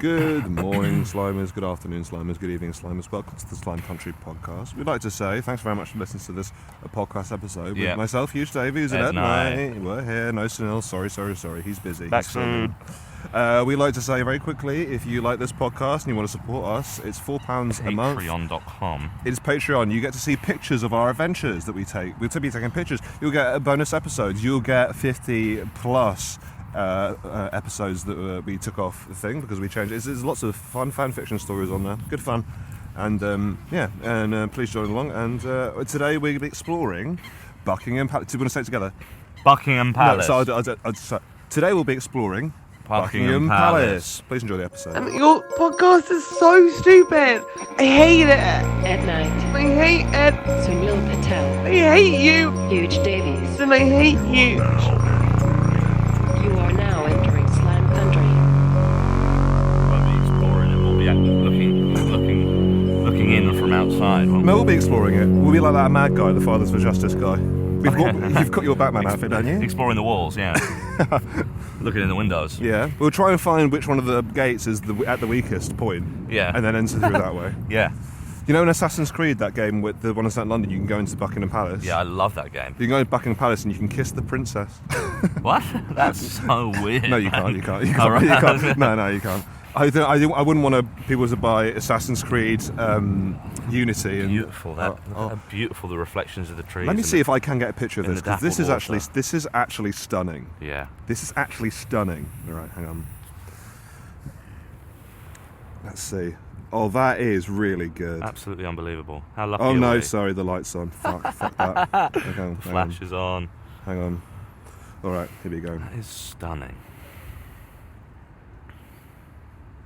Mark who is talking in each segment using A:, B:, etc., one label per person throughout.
A: Good morning, Slimers. Good afternoon, Slimers. Good evening, Slimers. Welcome to the Slime Country podcast. We'd like to say thanks very much for listening to this podcast episode. With myself, Hugh Davies, and Ed Knight. We're here. No Sunil. Sorry. He's busy.
B: Back soon.
A: We'd like to say very quickly, if you like this podcast and you want to support us, it's £4 a month.
B: Patreon.com.
A: It's Patreon. You get to see pictures of our adventures that we take. We'll be taking pictures. You'll get bonus episodes. You'll get 50 plus episodes that we took off the thing because we changed it. There's lots of fun fan fiction stories on there. Good fun. And please join along. And today we're going to be exploring Buckingham Palace. Do you want to say it together?
B: Buckingham Palace.
A: So today we'll be exploring Buckingham Palace. Please enjoy the episode.
C: Your podcast is so stupid. I hate it.
D: At night.
C: I hate it.
D: Sunil Patel.
C: I hate you.
D: Huge Davies.
C: And I hate you.
D: You are now entering Slime Country.
B: We'll be exploring it. We'll be looking in from outside.
A: No, we'll be exploring it. We'll be like that mad guy, the Fathers for Justice guy. You've got your Batman outfit, don't you?
B: Exploring the walls, yeah. Looking in the windows.
A: Yeah. We'll try and find which one of the gates is at the weakest point.
B: Yeah.
A: And then enter through that way.
B: Yeah.
A: You know in Assassin's Creed, that game with the one in London, you can go into Buckingham Palace?
B: Yeah, I love that game.
A: You can go into Buckingham Palace and you can kiss the princess.
B: What? That's so weird.
A: No, you can't. You can't.
B: Oh, right.
A: You can't. No, you can't. I wouldn't want people to buy Assassin's Creed Unity. And,
B: beautiful. Beautiful. The reflections of the trees.
A: Let me see if I can get a picture of this, because this is actually stunning.
B: Yeah.
A: This is actually stunning. All right, hang on. Let's see. Oh, that is really good.
B: Absolutely unbelievable. How lucky
A: Oh
B: are
A: no,
B: we?
A: sorry, the light's on. Fuck that.
B: The flash is on.
A: Hang on. All right, here we go.
B: That is stunning.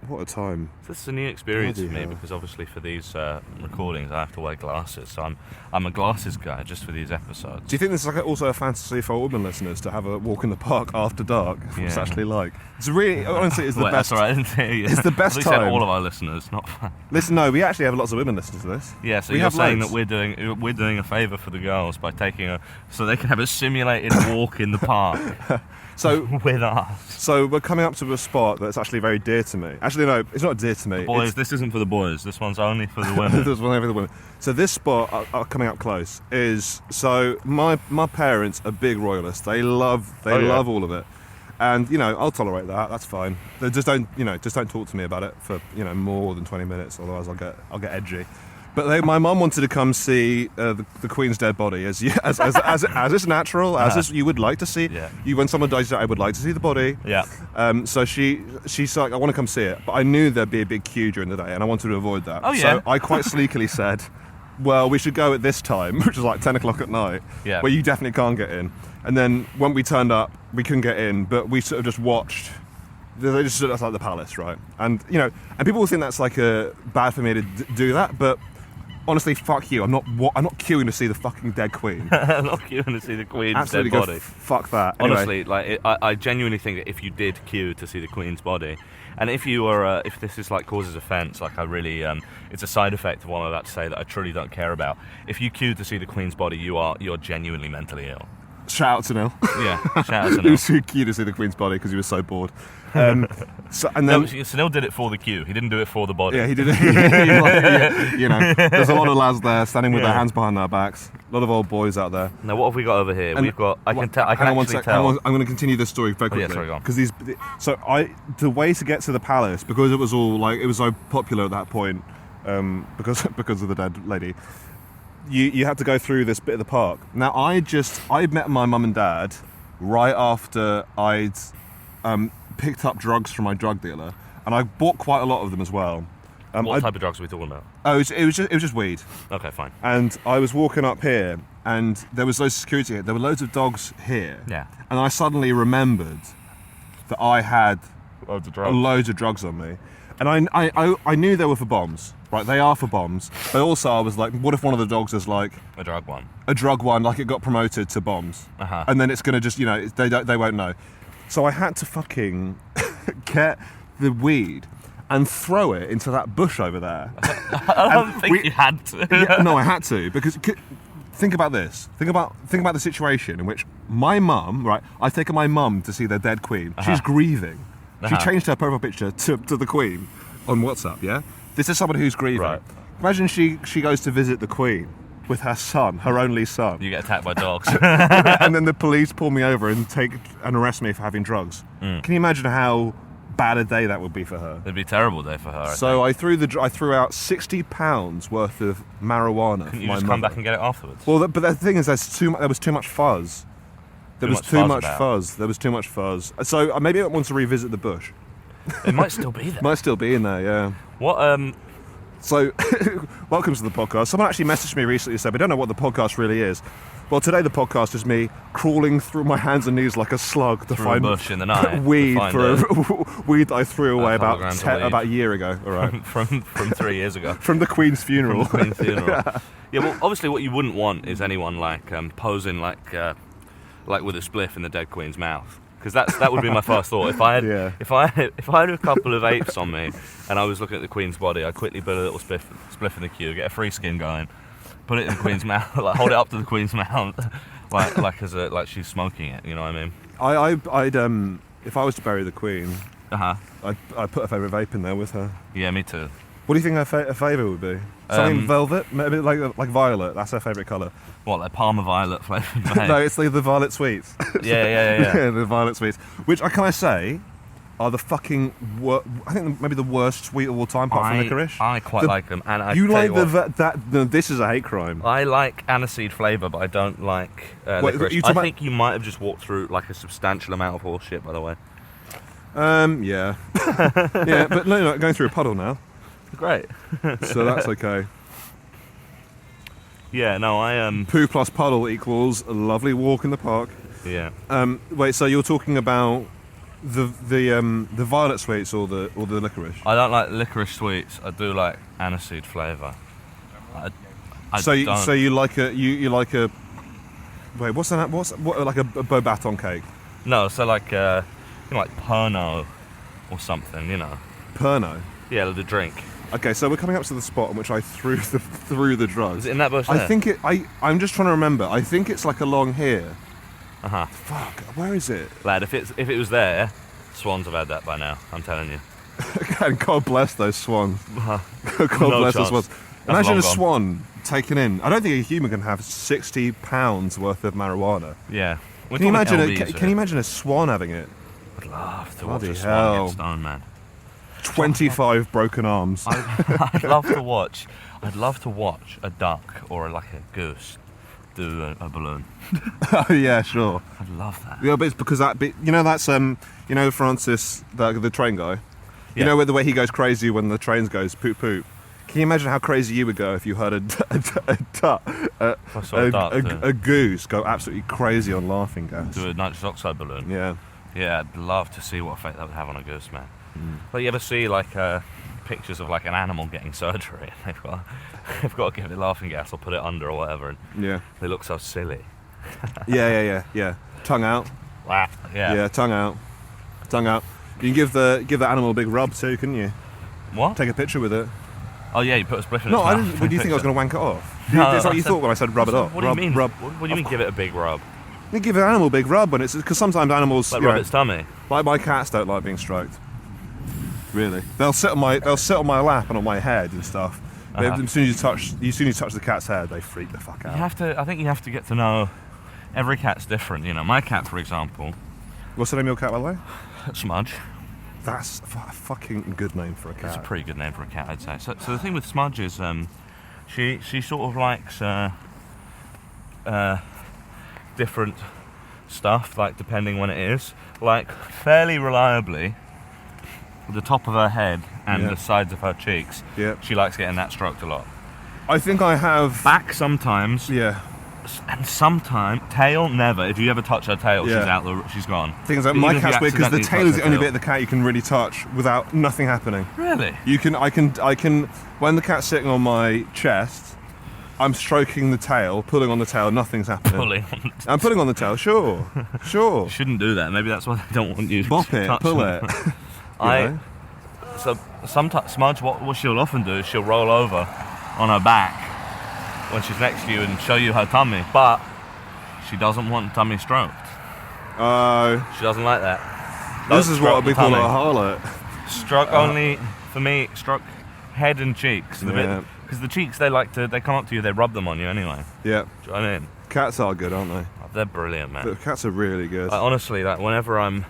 A: What a time.
B: This is a new experience
A: Bloody
B: for me
A: hell.
B: because obviously for these recordings I have to wear glasses, so I'm a glasses guy just for these episodes.
A: Do you think this is also a fantasy for women listeners to have a walk in the park after dark? What it's actually like. It's really, honestly, it's the
B: Wait,
A: best.
B: That's all right, I didn't hear you.
A: It's the best
B: I
A: time.
B: said all of our listeners, not.
A: Listen, no, we actually have lots of women listening to this.
B: Yeah, so
A: we
B: you're
A: have
B: saying
A: loads.
B: that we're doing a favour for the girls by taking so they can have a simulated walk in the park.
A: So
B: with us.
A: So we're coming up to a spot that's actually very dear to me. Actually, no, it's not dear to me.
B: Boys, this isn't for the boys. This one's only for the women.
A: This one's only for the women. So this spot, coming up close, is my parents are big royalists. They love all of it, and I'll tolerate that. That's fine. They just don't talk to me about it for more than 20 minutes. Otherwise, I'll get edgy. But my mum wanted to come see the Queen's dead body as is natural, as you would like to see.
B: Yeah.
A: When someone dies, I would like to see the body.
B: Yeah.
A: So she's like, I want to come see it, but I knew there'd be a big queue during the day, and I wanted to avoid that.
B: Oh yeah.
A: So I quite sleekily said, well, we should go at this time, which is like 10 o'clock at night,
B: Yeah.
A: where you definitely can't get in. And then when we turned up, we couldn't get in, but we sort of just watched. They just stood outside the palace, right? And and people will think that's like bad for me to do that, but honestly, fuck you. I'm not queuing to see the fucking dead queen.
B: I'm not queuing to see the Queen's
A: Absolutely
B: dead body.
A: Fuck that. Anyway.
B: Honestly, I genuinely think that if you did queue to see the Queen's body, and if you are, if this is like causes offence, like I really, it's a side effect of what I'm about to say that I truly don't care about. If you queue to see the Queen's body, you're genuinely mentally ill.
A: Shout out to Neil.
B: Yeah, shout out to
A: He
B: Neil.
A: was too cute to see the Queen's body because he was so bored. And then
B: Sunil did it for the queue. He didn't do it for the body.
A: yeah, he did it. There's a lot of lads there standing with their hands behind their backs. A lot of old boys out there.
B: Now, what have we got over here?
A: And
B: We've got. I can
A: Hang on one
B: actually
A: sec.
B: tell.
A: I'm going to continue this story very quickly.
B: yeah, sorry, go on.
A: Because the way to get to the palace, because it was so popular at that point, because of the dead lady. You had to go through this bit of the park. Now I'd met my mum and dad right after I'd picked up drugs from my drug dealer, and I bought quite a lot of them as well.
B: What type of drugs are we talking about?
A: Oh, it was just weed.
B: Okay, fine.
A: And I was walking up here, and there was loads of security here. There were loads of dogs here.
B: Yeah.
A: And I suddenly remembered that I had
B: Loads of drugs.
A: loads of drugs on me. And I knew they were for bombs, right? They are for bombs. But also I was like, what if one of the dogs is like
B: A drug one.
A: a drug one, like it got promoted to bombs,
B: Uh-huh.
A: and then it's gonna just they won't know. So I had to fucking get the weed and throw it into that bush over there.
B: I don't think you had to.
A: Yeah, no, I had to, because think about this. Think about the situation in which my mum, right? I've taken my mum to see their dead queen. She's grieving. She changed her profile picture to the Queen on WhatsApp, yeah? This is someone who's grieving.
B: Right.
A: Imagine she goes to visit the Queen with her son, her only son.
B: You get attacked by dogs.
A: And then the police pull me over and arrest me for having drugs. Can you imagine how bad a day that would be for her?
B: It'd be a terrible day for her.
A: So I threw out £60 worth of marijuana for
B: Couldn't you
A: my
B: just
A: mother.
B: come back and get it afterwards?
A: Well, but the thing is, there was too much fuzz. There was too much fuzz. There was too much fuzz. So maybe I want to revisit the bush.
B: It might still be there.
A: Might still be in there, yeah.
B: What?
A: So, welcome to the podcast. Someone actually messaged me recently and said, we don't know what the podcast really is. Well, today the podcast is me crawling through my hands and knees like a slug to
B: Through
A: find
B: a bush in the night.
A: weed
B: to find
A: for weed that I threw away about
B: $100
A: a year ago. All right.
B: from 3 years ago.
A: From the Queen's funeral.
B: From the Queen's funeral. Yeah, well, obviously what you wouldn't want is anyone like posing like with a spliff in the dead Queen's mouth. Because that would be my first thought. If I had a couple of apes on me and I was looking at the Queen's body, I'd quickly put a little spliff in the queue, get a free skin going, put it in the Queen's mouth, like hold it up to the Queen's mouth, like she's smoking it. You know what I mean?
A: I'd if I was to bury the Queen,
B: Uh-huh.
A: I'd put a favourite vape in there with her.
B: Yeah, me too.
A: What do you think her favourite would be? Something velvet, maybe like violet. That's her favourite colour.
B: What, like Parma Violet flavoured vape?
A: No, it's like the violet sweets.
B: Yeah.
A: The violet sweets, which can I say are the fucking I think maybe the worst sweet of all time, apart from licorice.
B: I quite like them. And
A: You like this is a hate crime.
B: I like aniseed flavour, but I don't like licorice. I think you might have just walked through like a substantial amount of horse shit, by the way.
A: Yeah. Yeah, but no, going through a puddle now.
B: Great.
A: So that's okay.
B: Yeah, no, I
A: Poo plus puddle equals a lovely walk in the park.
B: Yeah.
A: Wait, so you're talking about the violet sweets or the licorice?
B: I don't like licorice sweets. I do like aniseed flavour.
A: So you like a wait, what's that? What like a Beaubaton cake?
B: No, so like like Pernod or something, you know.
A: Pernod.
B: Yeah, the drink.
A: Okay, so we're coming up to the spot in which I threw the drugs.
B: Is it in that bush there?
A: I think I'm just trying to remember. I think it's like along here.
B: Uh-huh.
A: Fuck, where is it?
B: Lad, if it was there, swans have had that by now, I'm telling you.
A: And God bless those swans. God
B: No
A: bless those
B: chance.
A: swans.
B: That's
A: Imagine
B: long
A: a
B: gone.
A: swan taken in. I don't think a human can have £60 worth of marijuana.
B: Yeah.
A: Can you imagine a swan having it?
B: I'd love to
A: Bloody
B: watch a
A: hell.
B: swan get stoned, man.
A: 25 broken arms.
B: I'd love to watch a duck or like a goose do a balloon.
A: Oh yeah, sure.
B: I'd love that.
A: Yeah, but it's because that's Francis, the train guy. You
B: Yeah.
A: know the way he goes crazy when the train goes poop poop. Can you imagine how crazy you would go if you heard a goose go absolutely crazy on laughing gas?
B: Do a nitrous oxide balloon.
A: Yeah.
B: Yeah, I'd love to see what effect that would have on a goose, man. But you ever see like pictures of like an animal getting surgery? They've got to give it laughing gas or put it under or whatever, and
A: Yeah.
B: they look so silly.
A: Yeah. Tongue out.
B: Yeah.
A: Yeah, tongue out. You can give that animal a big rub too, couldn't you?
B: What?
A: Take a picture with it.
B: Oh yeah, you put a spliff in
A: No,
B: its
A: I
B: mouth.
A: didn't. What do you think I was going to wank it off?
B: No,
A: That's what you
B: I said-
A: thought when I said rub it off.
B: What do you mean?
A: Rub.
B: What do you mean? Give it a big rub?
A: You give an animal a big rub when because sometimes animals
B: Like
A: you
B: rub
A: know,
B: its tummy.
A: like my cats don't like being stroked. Really, they'll sit on my lap and on my head and stuff.
B: Uh-huh.
A: As soon as you touch the cat's head, they freak the fuck out.
B: I think you have to get to know. Every cat's different, you know. My cat, for example,
A: What's the name of your cat, by the way?
B: Smudge.
A: That's a fucking good name for a cat.
B: It's a pretty good name for a cat, I'd say. So the thing with Smudge is, she sort of likes different stuff, like depending when it is. Like fairly reliably, the top of her head and
A: Yeah.
B: the sides of her cheeks.
A: Yeah.
B: She likes getting that stroked a lot.
A: I think I have.
B: Back sometimes,
A: Yeah.
B: and sometimes tail never. If you ever touch her tail,
A: Yeah.
B: she's gone.
A: Things like
B: Even
A: my
B: if you
A: cat's weird because the
B: accidentally
A: tail is
B: touch
A: the
B: her
A: only
B: tail.
A: bit of the cat you can really touch without nothing happening.
B: Really?
A: I can when the cat's sitting on my chest, I'm stroking the tail, pulling on the tail, nothing's happening.
B: Pulling on.
A: I'm pulling on the tail, sure.
B: You shouldn't do that. Maybe that's why they don't want you to
A: Bop it,
B: touch
A: pull
B: them.
A: it. know?
B: So sometimes Smudge, what she'll often do is she'll roll over on her back when she's next to you and show you her tummy, but she doesn't want tummy stroked.
A: Oh,
B: She doesn't like that.
A: This is what we call a harlot.
B: Struck only, for me, struck head and cheeks.
A: Yeah.
B: Because the cheeks, they come up to you, they rub them on you anyway.
A: Yeah.
B: Do you know what I mean?
A: Cats are good, aren't they?
B: Oh, they're brilliant, man.
A: The cats are really good.
B: Honestly, like whenever I'm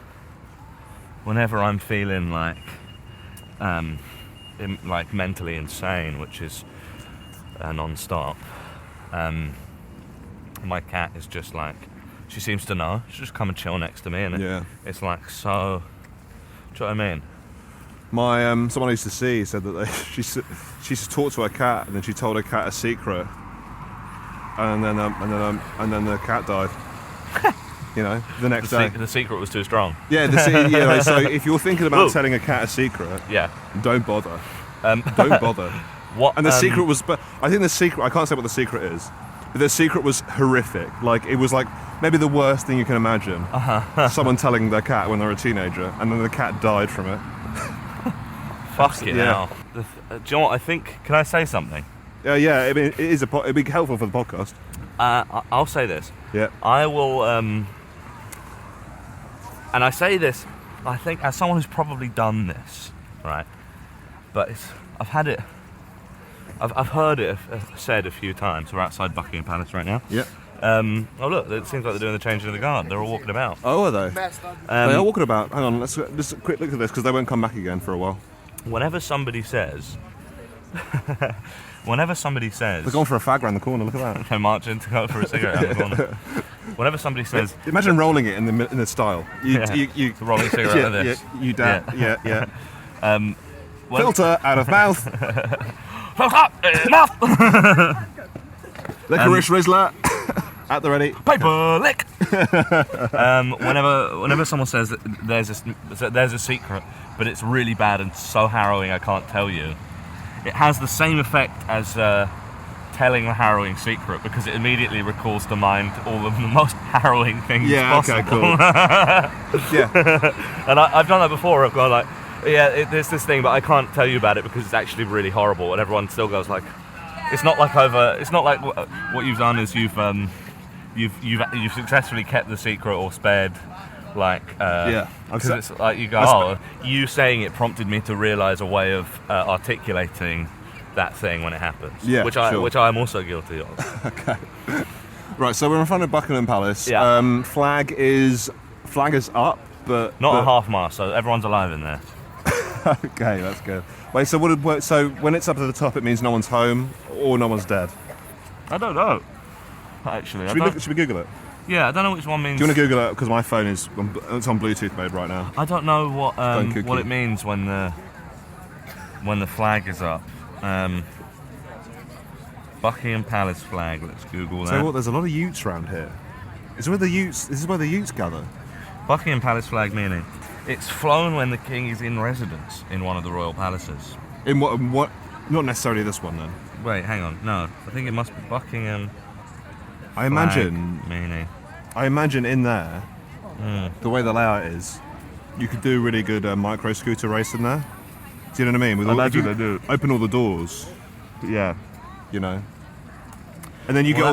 B: feeling like mentally insane, which is non-stop, my cat is just like, she seems to know. She just come and chill next to me, and it's like so. Do you know what I mean?
A: My someone I used to see said that she used to talk to her cat, and then she told her cat a secret, and then the cat died. You know, the next day.
B: The secret was too strong.
A: Yeah, so if you're thinking about telling a cat a secret, don't bother. Don't bother.
B: What?
A: And the secret was, but I think the secret, I can't say what the secret is, but the secret was horrific. Like, it was like maybe the worst thing you can imagine. Someone telling their cat when they're a teenager, and then the cat died from it.
B: Fucking hell. Do you know what I think? Can I say something?
A: Yeah, I mean, it'd be helpful for the podcast.
B: I'll say this.
A: Yeah.
B: I will, and I say this, I think, as someone who's probably done this, right? But I've heard it said a few times. We're outside Buckingham Palace right now.
A: Yeah.
B: Oh look, it seems like they're doing the changing of the guard. They're all walking about.
A: Oh, are they? They are walking about. Hang on, let's just a quick look at this, because they won't come back again for a while.
B: Whenever somebody says,
A: They're going for a fag round the corner. Look at that.
B: they're marching to go for a cigarette around the corner. Whenever somebody says,
A: Imagine rolling it in the style. You
B: it's a rolling cigarette like this.
A: You dab. Yeah.
B: When-
A: Filter out of mouth.
B: Mouth.
A: Licorice Rizzler. At the ready.
B: Paper lick. Whenever someone says that there's a secret, but it's really bad and so harrowing I can't tell you, it has the same effect as telling a harrowing secret, because it immediately recalls to mind all of the most harrowing things possible.
A: Okay, cool. Yeah.
B: And I've done that before. I've gone like, there's this thing, but I can't tell you about it because it's actually really horrible, and everyone still goes like, it's not like what you've done is you've successfully kept the secret or spared, like, because it's like you go, you saying it prompted me to realise a way of articulating that thing when it happens, which I'm also guilty of.
A: Okay. Right, so we're in front of Buckingham Palace.
B: Yeah.
A: Flag is up, but
B: not a half mast, so everyone's alive in there.
A: Okay, that's good. Wait, so when it's up to the top, it means no one's home or no one's dead?
B: I don't know. Actually,
A: Should we Google it?
B: Yeah, I don't know which one means.
A: Do you want to Google it? Because my phone it's on Bluetooth mode right now.
B: I don't know what it means when the flag is up. Buckingham Palace flag. Let's Google that.
A: So what? There's a lot of Utes around here. This is where the Utes gather.
B: Buckingham Palace flag meaning it's flown when the king is in residence in one of the royal palaces.
A: In what? Not necessarily this one then.
B: Wait, hang on. No, I think it must be Buckingham.
A: I imagine in there, the way the layout is, you could do a really good micro scooter race in there. Do you know what I mean?
B: I imagine they do.
A: Open all the doors. Yeah. You know. And then you get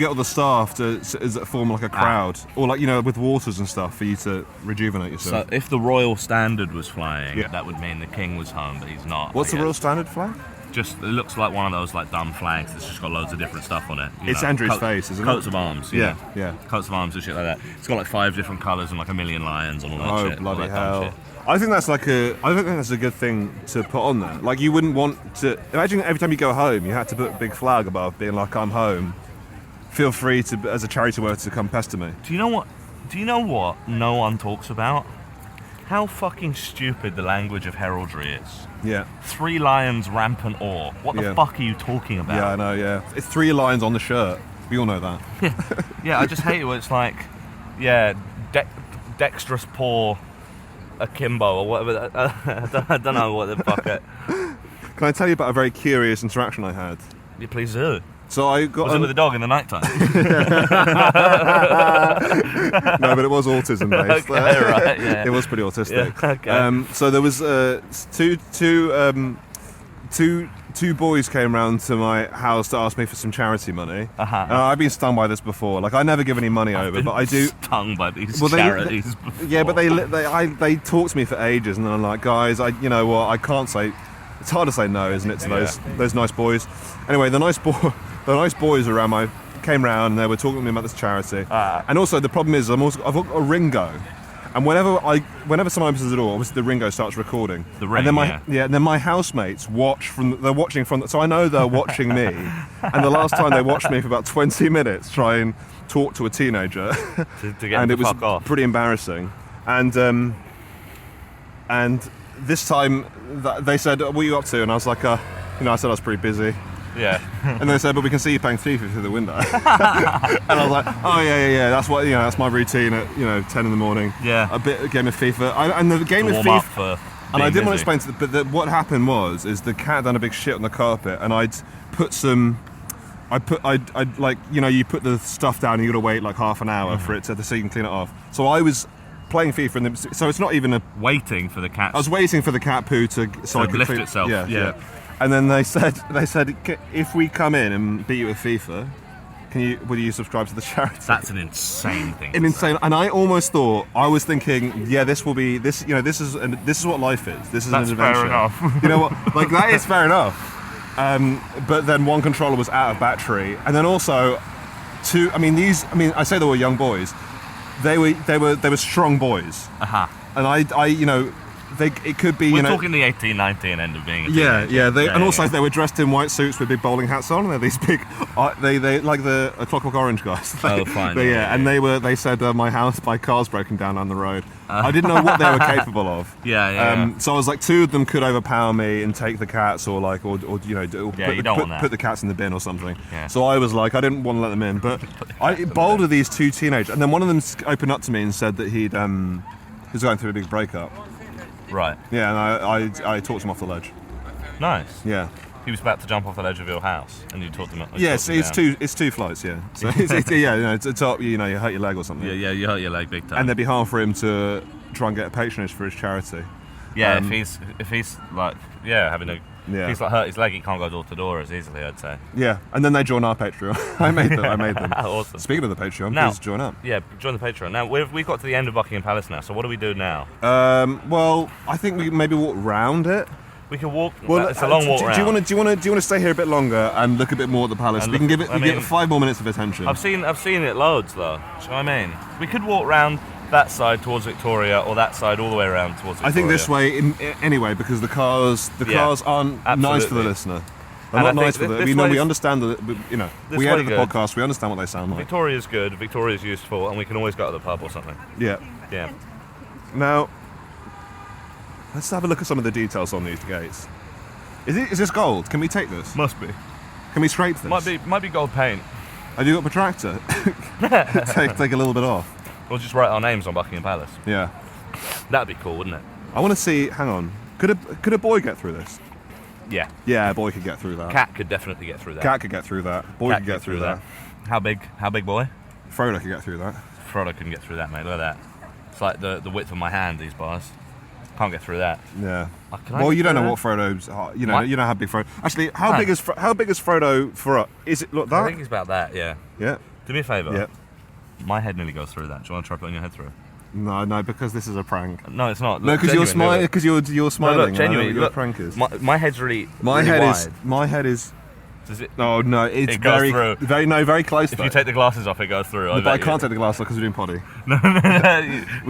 A: all the staff to form like a crowd, or like, you know, with waters and stuff for you to rejuvenate yourself.
B: So if the royal standard was flying, that would mean the king was home, but he's not.
A: What's the royal standard flag?
B: Just, it looks like one of those like dumb flags that's just got loads of different stuff on it.
A: It's Andrew's face, isn't it?
B: Coats of arms.
A: Yeah.
B: Coats of arms and shit like that. It's got like 5 different colours and like 1,000,000 lions and all that shit.
A: Oh bloody
B: all that dumb
A: hell!
B: shit.
A: I think that's a good thing to put on there. Like, you wouldn't want to imagine every time you go home, you had to put a big flag above, being like, "I'm home. Feel free to, as a charity worker, to come pester me."
B: Do you know what no one talks about? How fucking stupid the language of heraldry is.
A: Yeah.
B: 3 lions rampant ore. What the fuck are you talking about?
A: Yeah, I know, yeah. It's 3 lines on the shirt. We all know that.
B: Yeah, I just hate it when it's like, dexterous paw akimbo or whatever. I don't know what the fuck it.
A: Can I tell you about a very curious interaction I had?
B: Yeah, please do.
A: So I got.
B: Was it with a dog in the night time?
A: No, but it was autism based.
B: Okay, right, yeah.
A: It was pretty autistic.
B: Yeah, okay.
A: So there was two two boys came round to my house to ask me for some charity money.
B: Uh-huh.
A: I've been stung by this before. Like, I never give any money over, but I do.
B: Stung by these
A: Well,
B: charities.
A: Yeah, but they talk to me for ages, and then I'm like, guys, you know what? I can't say. It's hard to say no, isn't it, to those nice boys? Anyway, the nice boys around came round and they were talking to me about this charity. And also the problem is I've got a Ringo. And whenever someone opens the door, obviously the Ringo starts recording.
B: The ring,
A: and then my housemates they're watching from, so I know they're watching me. And the last time they watched me for about 20 minutes try and talk to a teenager.
B: to get
A: and
B: them
A: it
B: to
A: was
B: fuck off.
A: pretty embarrassing. And this time they said, what are you up to? And I was like, I said I was pretty busy.
B: Yeah.
A: And they said, but we can see you playing FIFA through the window. And I was like, oh yeah, that's my routine at 10 in the morning.
B: Yeah.
A: A game of FIFA. And the game of
B: Warm up
A: FIFA.
B: for
A: And I didn't want
B: busy.
A: to explain but what happened is the cat done a big shit on the carpet, and I'd put some. I'd like, you put the stuff down and you got to wait like half an hour for it so you can clean it off. So I was playing FIFA, so it's not even a.
B: Waiting for the cat.
A: I was waiting for the cat poo so I could
B: lift
A: clean
B: itself.
A: Yeah. And then they said, if we come in and beat you at FIFA, will you subscribe to the charity?
B: That's an insane thing.
A: And I almost thought, I was thinking, yeah, this will be this. This is what life is. This is
B: That's
A: an adventure.
B: fair enough.
A: You know what? Like, that is fair enough. But then one controller was out of battery, and then also two. I say they were young boys. They were strong boys. And it could be.
B: We're talking the 18, 19 end of being.
A: Also they were dressed in white suits with big bowling hats on, and they're these big. They like the Clockwork Orange guys.
B: Fine.
A: They said my house by cars broken down on the road. I didn't know what they were capable of. So I was like, two of them could overpower me and take the cats, or put the cats in the bin or something.
B: Yeah.
A: So I was like, I didn't want to let them in, but I bowled with these two teenagers, and then one of them opened up to me and said that he was going through a big breakup.
B: Right.
A: Yeah, and I talked him off the ledge.
B: Nice.
A: Yeah.
B: He was about to jump off the ledge of your house, and you talked him.
A: Yes, it's two flights. Yeah. So it's a top. You hurt your leg or something.
B: Yeah, you hurt your leg big time.
A: And there'd be hard for him to try and get a patronage for his charity.
B: Yeah, if he's like having a.
A: Yeah.
B: If he's like hurt his leg, he can't go door to door as easily, I'd say.
A: Yeah, and then they join our Patreon. I made them.
B: Awesome.
A: Speaking of the Patreon,
B: now,
A: please join up.
B: Yeah, join the Patreon. Now we've got to the end of Buckingham Palace now. So what do we do now?
A: Well, I think we maybe walk round it.
B: We can walk.
A: Well,
B: it's a long walk round.
A: Do you want to stay here a bit longer and look a bit more at the palace? We can give it 5 more minutes of attention.
B: I've seen it loads though. Do you know what I mean? We could walk round that side towards Victoria, or that side all the way around towards Victoria.
A: I think this way anyway, because the cars aren't nice for the listener. They're not nice for the. We understand that. We edit the podcast. We understand what they sound like.
B: Victoria's good. Victoria's useful, and we can always go to the pub or something.
A: Yeah.
B: Yeah.
A: Now, let's have a look at some of the details on these gates. Is this gold? Can we take this?
B: Must be.
A: Can we scrape this?
B: Might be gold paint.
A: Have you got a protractor? take a little bit off.
B: We'll just write our names on Buckingham Palace.
A: Yeah.
B: That'd be cool, wouldn't it?
A: I want to see. Hang on. Could a boy get through this?
B: Yeah.
A: Yeah, a boy could get through that.
B: Cat could definitely get through that.
A: Cat could get through that. Boy could get through that.
B: How big boy?
A: Frodo could get through that.
B: Frodo couldn't get through that, mate. Look at that. It's like the width of my hand, these bars. Can't get through that.
A: Yeah.
B: Well,
A: you don't know what Frodo's. You know how big Frodo. Actually, how big is Frodo for? Is it look that?
B: I think it's about that. Yeah.
A: Yeah.
B: Do me a favour.
A: Yeah.
B: My head nearly goes through that. Do you want to try putting your head through?
A: No, because this is a prank.
B: No, it's not.
A: No, because you're smiling. Because you're smiling.
B: No, look, genuinely,
A: you're prankers.
B: My head's really.
A: My
B: really
A: head
B: wide.
A: is. My head is.
B: Does it?
A: Oh no, it's
B: it goes
A: very,
B: through.
A: very close.
B: If you take the glasses off, it goes through.
A: But I can't take the glasses off because we're doing potty.
B: No.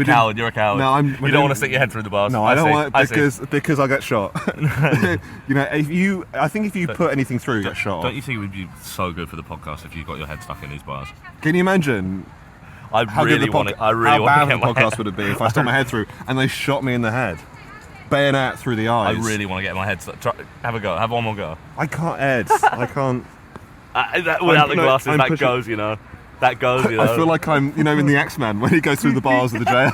B: Coward, you're a coward.
A: No,
B: you don't want to stick your head through the bars.
A: No, I don't want because I get shot. I think if you put anything through, you get shot.
B: Don't you think it would be so good for the podcast if you got your head stuck in these bars?
A: Can you imagine?
B: How bad the
A: podcast would it be if I stuck my head through and they shot me in the head, bayonet through the eyes?
B: I really want to get my head stuck. Have a go. Have one more go.
A: I can't, Ed. I can't.
B: Without the glasses, that goes. That goes.
A: I feel like I'm, in the X-Men when he goes through the bars of the jail.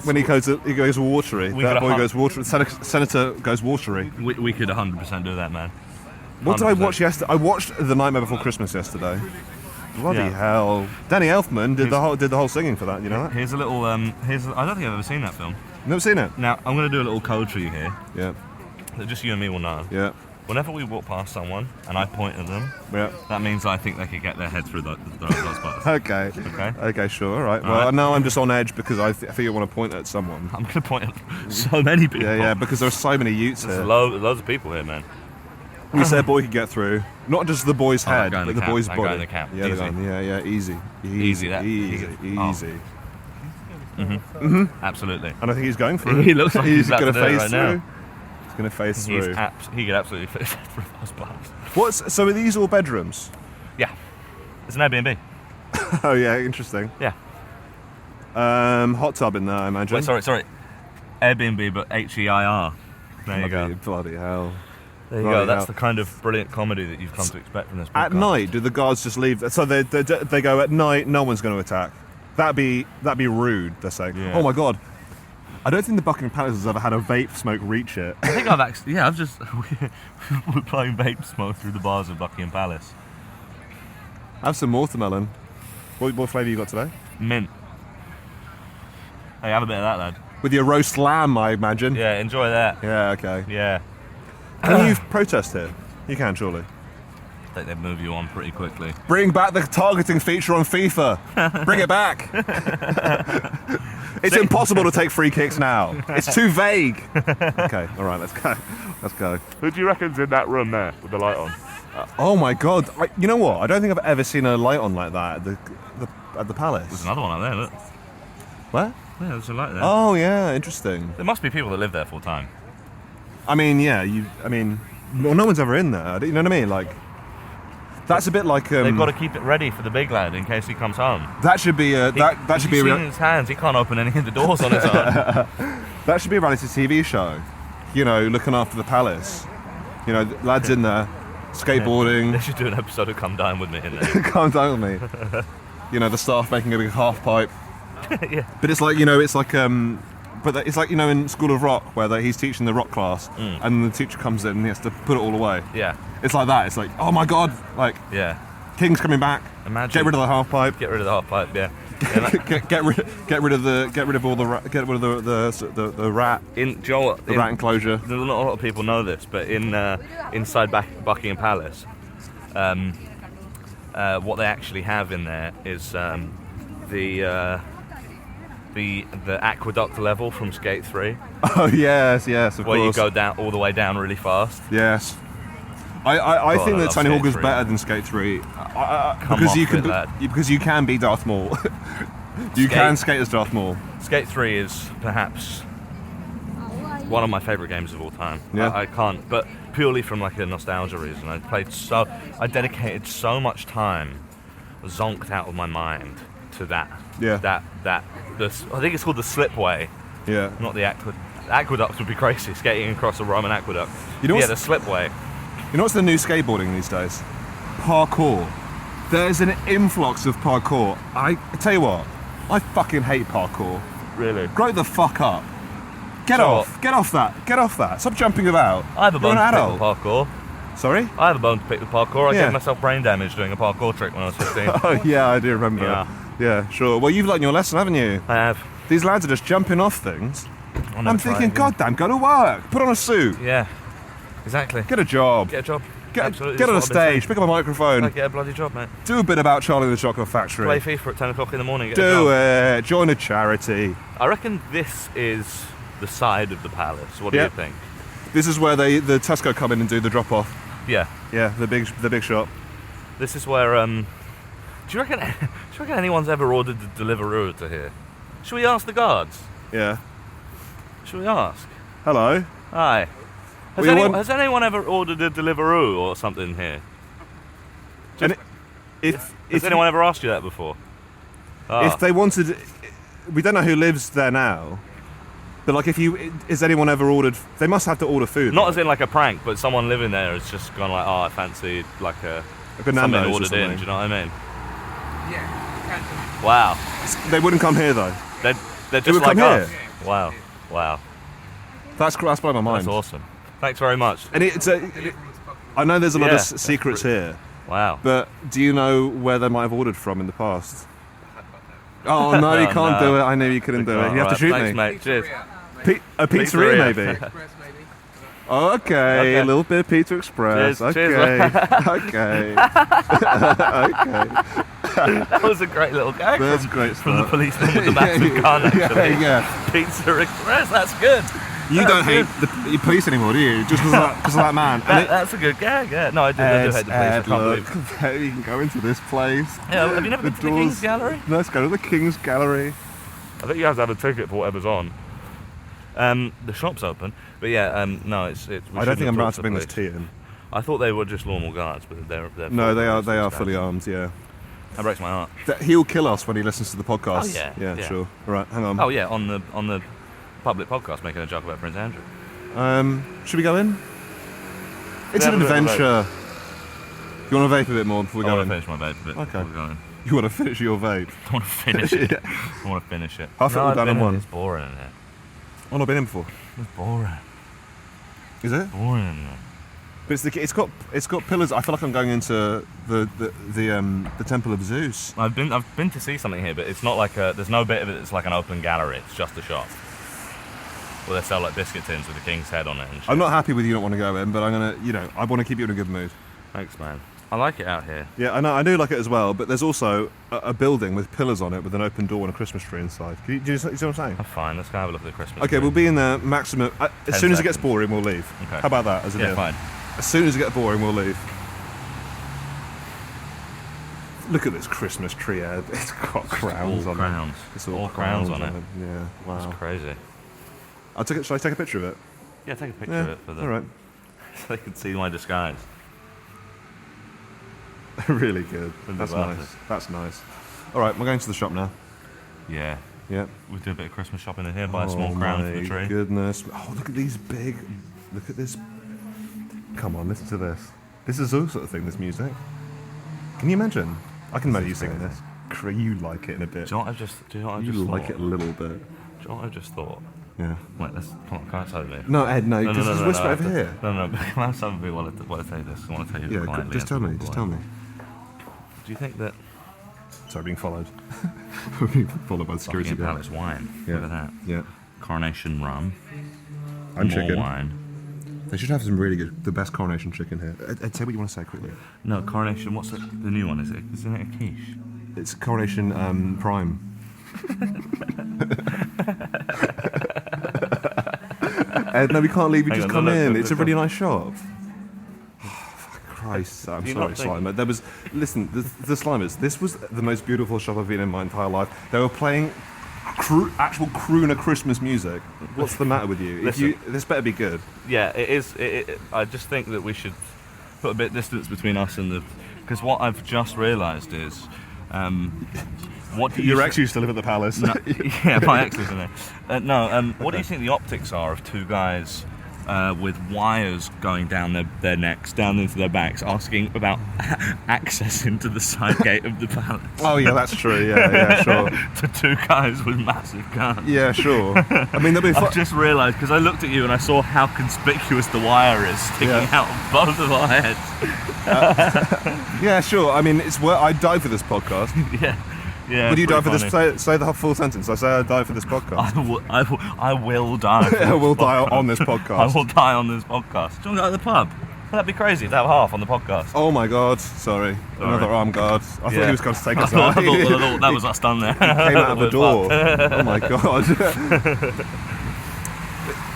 A: When he goes watery. That boy goes watery. Senator goes watery.
B: We could 100% do that, man. 100%.
A: What did I watch yesterday? I watched The Nightmare Before Christmas yesterday. Bloody hell! Danny Elfman did the whole singing for that. You know that?
B: Here's a little. I don't think I've ever seen that film.
A: Never seen it?
B: Now I'm going to do a little code for you here.
A: Yeah.
B: that just you and me will know.
A: Yeah.
B: Whenever we walk past someone and I point at them,
A: Yeah.
B: that means I think they could get their head through those bars.
A: Okay.
B: Okay.
A: Okay, sure. All right.
B: All
A: Well,
B: right.
A: now I'm just on edge because I think you want to point at someone.
B: I'm going to point at so many people.
A: Yeah, because there are so many utes
B: There's
A: here.
B: loads of people here, man.
A: We said a boy could get through. Not just the boy's
B: Oh, I'm
A: head,
B: going
A: but
B: the
A: the
B: camp.
A: boy's
B: I'm
A: body.
B: going the camp.
A: Yeah,
B: Easy.
A: they're going, yeah, easy.
B: Easy, that-
A: Easy.
B: oh.
A: Easy.
B: Absolutely.
A: And I think he's going through.
B: He looks like he's about
A: going
B: to
A: to
B: do it
A: phase
B: right
A: through.
B: now.
A: He's going to phase through.
B: He could absolutely fit through those bars.
A: So are these all bedrooms?
B: Yeah. It's an Airbnb.
A: Oh yeah, interesting.
B: Yeah.
A: Hot tub in there, I imagine.
B: Wait, sorry. Airbnb, but H-E-I-R. There you go.
A: Bloody hell.
B: There you
A: Bloody
B: go. That's
A: hell.
B: the kind of brilliant comedy that you've come to expect from this podcast.
A: At night, do the guards just leave? So they go at night. No one's going to attack. That'd be rude. They're saying.
B: Yeah.
A: Oh my god. I don't think the Buckingham Palace has ever had a vape smoke reach it.
B: I think I've just we're playing vape smoke through the bars of Buckingham Palace.
A: Have some watermelon. What flavour you got today?
B: Mint. Hey, have a bit of that, lad.
A: With your roast lamb, I imagine.
B: Yeah, enjoy that.
A: Yeah. Okay.
B: Yeah.
A: Can you protest here? You can surely.
B: I think they'd move you on pretty quickly.
A: Bring back the targeting feature on FIFA. Bring it back. It's impossible to take free kicks now. It's too vague. Okay, all right, let's go. Let's go.
B: Who do you reckon's in that room there with the light on?
A: Oh my god! You know what? I don't think I've ever seen a light on like that at the palace.
B: There's another one up there, look.
A: Where?
B: Yeah, there's a light there.
A: Oh yeah, interesting.
B: There must be people that live there full time.
A: I mean, yeah. Well, no one's ever in there. You know what I mean? Like, that's a bit like.
B: They've got to keep it ready for the big lad in case he comes home.
A: That should be a that should be a
B: in his hands. He can't open any of the doors on his own.
A: that should be a reality TV show. You know, looking after the palace. You know, lads in there, skateboarding.
B: They should do an episode of Come Dine With Me in there.
A: Calm down with me. You know, the staff making a big half pipe.
B: Yeah.
A: But it's like, it's like, in School of Rock where he's teaching the rock class and the teacher comes in and he has to put it all away.
B: Yeah.
A: It's like that. It's like, oh my god, like
B: Yeah.
A: King's coming back.
B: Imagine.
A: Get rid of the half pipe.
B: Get rid of the half pipe. Yeah.
A: Get rid of the rat.
B: The
A: Rat enclosure.
B: Not a lot of people know this, but inside Buckingham Palace, what they actually have in there is the aqueduct level from Skate 3,
A: Oh yes, of
B: where
A: course.
B: you go down all the way down really fast.
A: Yes. I think
B: I
A: that
B: love
A: Tony
B: Skate
A: Hawk is
B: 3.
A: better than Skate 3
B: Come
A: because
B: off
A: you
B: it,
A: can
B: lad.
A: because you can be Darth Maul. You can skate as Darth Maul.
B: Skate 3 is perhaps one of my favourite games of all time.
A: Yeah.
B: I can't, but purely from like a nostalgia reason. I dedicated so much time, zonked out of my mind to that.
A: Yeah.
B: I think it's called the slipway,
A: Yeah.
B: not the aqueduct. Aqueducts would be crazy, skating across a Roman aqueduct.
A: You know
B: yeah,
A: what's-
B: the slipway.
A: You know what's the new skateboarding these days? Parkour. There's an influx of parkour. I tell you what, I fucking hate parkour.
B: Really?
A: Grow the fuck up. Get
B: So
A: off. Get off that. Stop jumping about.
B: I have a
A: You're
B: bone
A: an
B: to pick
A: adult.
B: with parkour.
A: Sorry?
B: I have a bone to pick with parkour. I
A: Yeah.
B: gave myself brain damage doing a parkour trick when I was 15.
A: Oh yeah, I do remember.
B: Yeah.
A: Yeah, sure. Well, you've learned your lesson, haven't you?
B: I have.
A: These lads are just jumping off things.
B: I'll never
A: I'm
B: try
A: thinking,
B: it again.
A: goddamn, go to work. Put on a suit.
B: Yeah, exactly.
A: Get a job.
B: Get a job.
A: Get
B: Absolutely.
A: on a
B: that's what I've been
A: stage. Pick up a microphone.
B: saying. Get a bloody job, mate.
A: Do a bit about Charlie and the Chocolate Factory.
B: Play FIFA at 10 o'clock in the morning. Get a
A: Do
B: job.
A: it. Join a charity.
B: I reckon this is the side of the palace. What do
A: Yeah.
B: you think?
A: This is where the Tesco come in and do the drop off.
B: Yeah.
A: Yeah, the big shop.
B: This is where. Do you reckon? Do you reckon anyone's ever ordered the Deliveroo to here? Should we ask the guards?
A: Yeah.
B: Should we ask?
A: Hello.
B: Hi.
A: Well, you want-
B: Has anyone ever ordered a Deliveroo or something here?
A: And if
B: Has anyone ever asked you that before?
A: if they wanted, we don't know who lives there now. But like, is anyone ever ordered? They must have to order food.
B: Not as in like a prank, but someone living there has just gone like, oh, I fancy like a
A: Like a
B: something
A: Nando's or
B: ordered in.
A: something.
B: Do you know what I mean?
E: Yeah,
B: Wow.
A: They wouldn't come here though.
B: They're
A: would
B: just like
A: come
B: us.
A: here.
B: Wow.
A: That's blowing my mind.
B: That's awesome. Thanks very much.
A: And I know there's a lot
B: Yeah,
A: of secrets here,
B: Wow.
A: but do you know where they might have ordered from in the past? Oh no, you
B: Oh,
A: can't
B: no.
A: do it. I knew you couldn't do it. You have to shoot
B: Thanks,
A: me.
B: mate. Cheers.
A: A pizzeria, maybe.
E: Express maybe.
A: Oh, okay. A little bit of Pizza Express.
B: Cheers,
A: Okay.
B: cheers.
A: Okay. Okay.
B: That was a great little gag.
A: That's
B: from,
A: great
B: from the
A: stuff.
B: policeman with the massive gun. Actually,
A: Yeah.
B: Pizza Express. That's good.
A: You
B: That's
A: don't hate
B: good.
A: the police anymore, do you? Just because of that man.
B: That's a good gag. Yeah. No, I do hate the police. I can't
A: look,
B: believe.
A: you can go into this place.
B: Yeah. Have you never been to the King's Gallery?
A: Let's go to the King's Gallery.
B: I think you have to have a ticket for whatever's on. The shop's open, but yeah, no, it's.
A: I don't think I'm allowed to bring this tea in.
B: I thought they were just normal guards, but they're
A: No, they are
B: guys.
A: fully armed. Yeah.
B: That breaks my heart.
A: He'll kill us when he listens to the podcast.
B: Oh, yeah.
A: Yeah, sure. Right, hang on.
B: Oh yeah, on the public podcast making a joke about Prince Andrew.
A: Should we go in? It's
B: Yeah,
A: an
B: we'll do it.
A: adventure. You want to vape a bit more before we
B: I
A: go
B: want to
A: in?
B: finish my vape a bit.
A: Okay.
B: before we go in.
A: You want to finish your vape?
B: I want to finish it. I want to finish it.
A: Half it all
B: I've
A: done in
B: been
A: one.
B: It's boring in here.
A: I've not been in before.
B: It's boring.
A: Is it?
B: Boring in here.
A: But it's got pillars. I feel like I'm going into the Temple of Zeus.
B: I've been to see something here, but it's not like there's no bit of it that's like an open gallery. It's just a shop. Well, they sell like biscuit tins with the king's head on it and shit.
A: I'm not happy with you don't want to go in, but I'm gonna, I want to keep you in a good mood.
B: Thanks, man. I like it out here.
A: Yeah, I do like it as well. But there's also a building with pillars on it with an open door and a Christmas tree inside. Do you see what I'm saying?
B: Oh, fine. Let's go have a look at the Christmas
A: Okay,
B: tree.
A: we'll be in there maximum. As
B: 10
A: soon as it gets
B: seconds.
A: boring, we'll leave.
B: Okay.
A: How about that as a
B: Yeah,
A: deal?
B: fine.
A: As soon as it gets boring, we'll leave. Look at this Christmas tree, Ed. It's got crowns
B: all
A: on
B: crowns.
A: it. It's
B: All crowns on it.
A: Yeah, wow.
B: It's crazy.
A: Shall I take a picture of it?
B: Yeah, take a picture
A: Yeah,
B: of it for
A: all right.
B: so they can see my disguise.
A: Really good.
B: With the
A: That's
B: glasses.
A: nice. That's nice. All right, we're going to the shop now.
B: Yeah.
A: Yeah.
B: We'll do a bit of Christmas shopping in here, buy a small crown for the
A: my
B: tree.
A: Goodness. Oh, look at these big. Look at this. Come on, listen to this. This is all sort of thing. This music. Can you imagine? I can imagine you singing this. You like it in a bit.
B: Do you know what I've just
A: You like it a little bit.
B: Do you know what I've just thought?
A: Yeah.
B: Wait, let's come on, can I tell you?
A: No, Ed, no. Just whisper over here.
B: No, can I tell you what I tell you this? I want to tell you
A: Yeah,
B: politely.
A: just tell me. Just tell me.
B: Do you think that
A: Sorry, being followed. We're being followed by the security
B: Buckingham
A: guard.
B: Palace wine?
A: Yeah.
B: Look at that.
A: Yeah.
B: Coronation rum.
A: And
B: more
A: chicken.
B: wine.
A: They should have some really good, the best coronation chicken here. Ed, say what you want to say quickly.
B: No, coronation. What's the new one? Isn't it a quiche?
A: It's coronation prime. Ed, no, we can't leave. We
B: Hang
A: just
B: on,
A: come
B: no,
A: in.
B: no,
A: It's a
B: no.
A: really nice shop. Christ, I'm
B: Do you
A: sorry,
B: not think-
A: Simon. There was, listen, the Slimers. This was the most beautiful shop I've been in my entire life. They were playing actual crooner Christmas music. What's the matter with you?
B: Listen.
A: This better be good.
B: Yeah, it is. I just think that we should put a bit of distance between us and the. Because what I've just realised is, what do you
A: Your
B: thi-
A: ex used to live at the palace.
B: No, yeah, my ex was in there. What do you think the optics are of two guys with wires going down their necks, down into their backs, asking about access into the side gate of the palace?
A: Oh yeah, that's true. Yeah, sure.
B: To two guys with massive guns.
A: Yeah, sure. I mean, there'll be.
B: I've just realised because I looked at you and I saw how conspicuous the wire is sticking
A: Yeah.
B: out of both of our heads.
A: Yeah, sure. I mean, it's where I died for this podcast.
B: Yeah.
A: Would you die for
B: pretty
A: this? Say the full sentence. I say I died for this podcast.
B: I will die. for
A: I
B: this
A: will die
B: podcast.
A: on this
B: I
A: podcast.
B: will die on this podcast. Do you want to go to the pub? That'd be crazy to have half on the podcast.
A: Oh my God! Sorry. Another armed guard. I thought
B: Yeah.
A: he was going to take
B: I
A: us
B: thought
A: out.
B: that was us done there.
A: Came out of the door. Oh my God!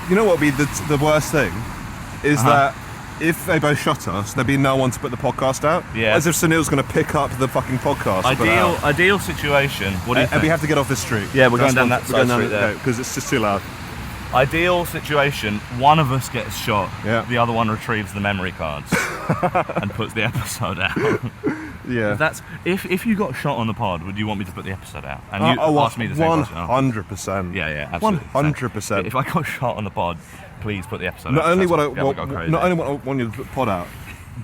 A: You know what would be the worst thing is that if they both shot us, there'd be no one to put the podcast out.
B: Yeah.
A: As if Sunil's going to pick up the fucking podcast. and put it out.
B: Ideal situation. What do you
A: And
B: think?
A: we have to get off this street.
B: Yeah, we're going down that
A: we're going
B: side
A: down
B: street there.
A: because it's just too loud.
B: Ideal situation, one of us gets shot,
A: Yeah.
B: the other one retrieves the memory cards and puts the episode out.
A: Yeah.
B: If you got shot on the pod, would you want me to put the episode out? And you ask me the same question. Oh.
A: 100%.
B: Yeah, absolutely.
A: 100%.
B: If I got shot on the pod, please put the episode
A: Not
B: out.
A: only
B: That's
A: what I
B: yeah, we'll go crazy.
A: not only what I want you to put pod out,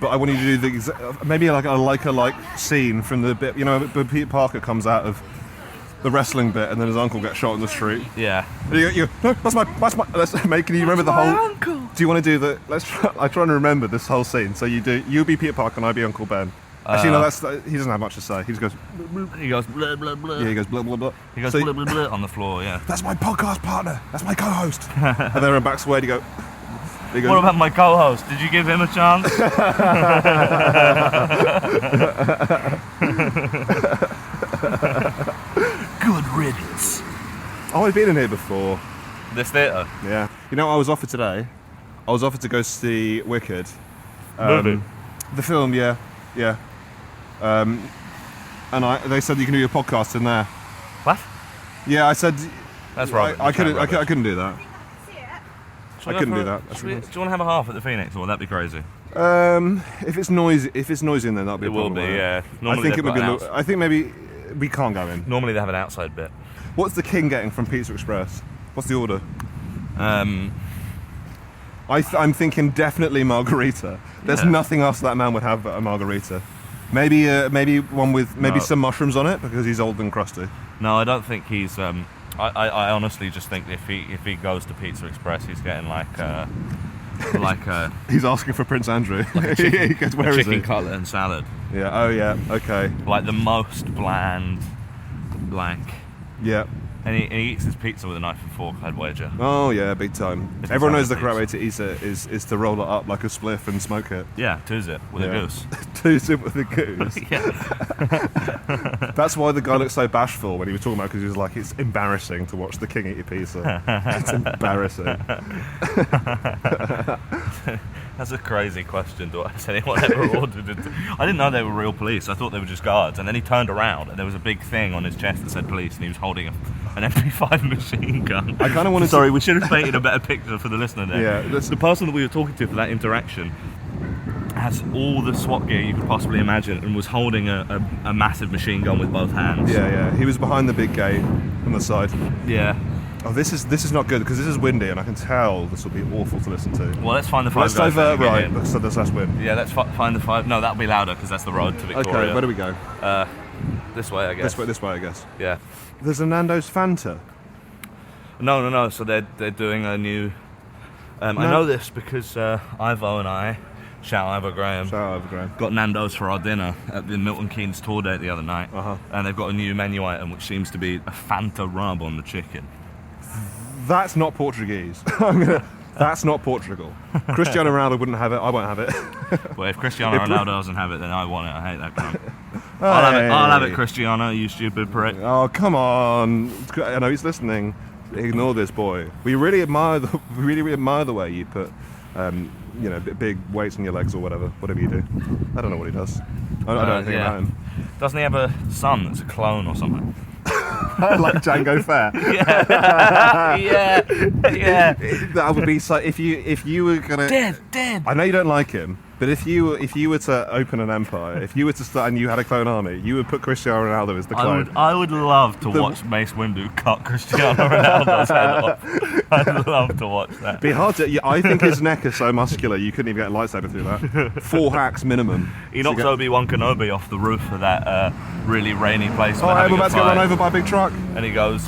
A: but I want you to do the maybe like a scene from the bit, you know, when Peter Parker comes out of the wrestling bit and then his uncle gets shot in the street.
B: Yeah.
A: No, that's my mate, can you remember the whole
B: uncle.
A: Do you want to do the I'm trying to remember this whole scene. So you be Peter Parker and I be Uncle Ben. Actually, no, he doesn't have much to say. He just goes,
B: He goes blah blah blah.
A: yeah, he goes blah blah blah.
B: He goes
A: So-
B: blah blah blah on the floor. Yeah.
A: That's my podcast partner. That's my co-host. And then back to where you go. He goes,
B: What about my co-host? Did you give him a chance? Good riddance.
A: oh, I've been in here before.
B: This theatre?
A: Yeah. You know what I was offered today? I was offered to go see Wicked.
B: Movie?
A: The film, yeah. Yeah. And they said you can do your podcast in there.
B: What?
A: Yeah, I said...
B: That's right.
A: I couldn't do that. I couldn't do that.
B: Do you want to have a half at the Phoenix, or would that be crazy?
A: If it's noisy in there, that'll be a
B: It will
A: problem.
B: be, yeah.
A: I
B: Normally
A: think
B: they've
A: it would be.
B: got an
A: I think maybe we can't go in.
B: Normally they have an outside bit.
A: What's the king getting from Pizza Express? What's the order? I'm thinking definitely margarita. There's
B: Yeah.
A: nothing else that man would have but a margarita. Maybe one with
B: No.
A: some mushrooms on it because he's old and crusty.
B: No, I don't think he's. I honestly just think if he goes to Pizza Express, he's getting like a
A: He's asking for Prince Andrew.
B: chicken,
A: He goes, "Where is
B: chicken
A: he?"
B: cutlet and salad,
A: Yeah. Oh yeah. Okay.
B: like the most bland, like.
A: Yeah.
B: And he eats his pizza with a knife and fork, I'd wager.
A: Oh yeah, big time.
B: If
A: Everyone
B: it's
A: knows the
B: on
A: correct way
B: the
A: to eat it is to roll it up like a spliff and smoke it.
B: Yeah, two's it with
A: Yeah.
B: a goose.
A: Too simple with a goose.
B: Yeah.
A: That's why the guy looked so bashful when he was talking about, because he was like, it's embarrassing to watch the king eat a pizza. It's embarrassing.
B: That's a crazy question. Has anyone ever ordered it? I didn't know they were real police. I thought they were just guards. And then he turned around and there was a big thing on his chest that said police, and he was holding an MP5 machine gun.
A: I kind of wanted
B: Sorry, we should have painted a better picture for the listener there.
A: Yeah, that's-
B: The person that we were talking to for that interaction has all the SWAT gear you could possibly imagine and was holding a massive machine gun with both hands.
A: Yeah. He was behind the big gate on the side.
B: Yeah.
A: Oh, this is not good because this is windy and I can tell this will be awful to listen to.
B: Well, let's find the 5
A: Let's
B: guys.
A: divert
B: that
A: right.
B: get in.
A: So there's less wind.
B: Yeah, let's find the 5. No, that'll be louder because that's the road to Victoria.
A: Okay, where do we go?
B: This way, I guess.
A: This way, I guess.
B: Yeah.
A: There's a Nando's Fanta.
B: No. So they're doing a new. I know this because Ivo and I, shout Ivo Graham,
A: Shout out, Graham.
B: got Nando's for our dinner at the Milton Keynes tour date the other night, and they've got a new menu item which seems to be a Fanta rub on the chicken.
A: That's not Portuguese. That's not Portugal. Cristiano Ronaldo wouldn't have it. I won't have it.
B: But if Cristiano Ronaldo doesn't have it, then I want it. I hate that cunt. I'll have it, Cristiano, you stupid prick.
A: Oh, come on. I know he's listening. Ignore this boy. We really admire the way you put, big weights on your legs or whatever you do. I don't know what he does. I don't know anything about him.
B: Doesn't he have a son that's a clone or something?
A: Like Django Fair.
B: Yeah.
A: That would be so. If you were gonna
B: Dead.
A: I know you don't like him, but if you were to open an empire, if you were to start and you had a clone army, you would put Cristiano Ronaldo as the clone.
B: I would love to watch Mace Windu cut Cristiano Ronaldo's head off. I'd love to watch that.
A: Be hard to. Yeah, I think his neck is so muscular you couldn't even get a lightsaber through that. 4 hacks minimum.
B: He knocks Obi-Wan Kenobi off the roof of that really rainy place.
A: Oh, I'm about to get run over by a big truck.
B: And he goes,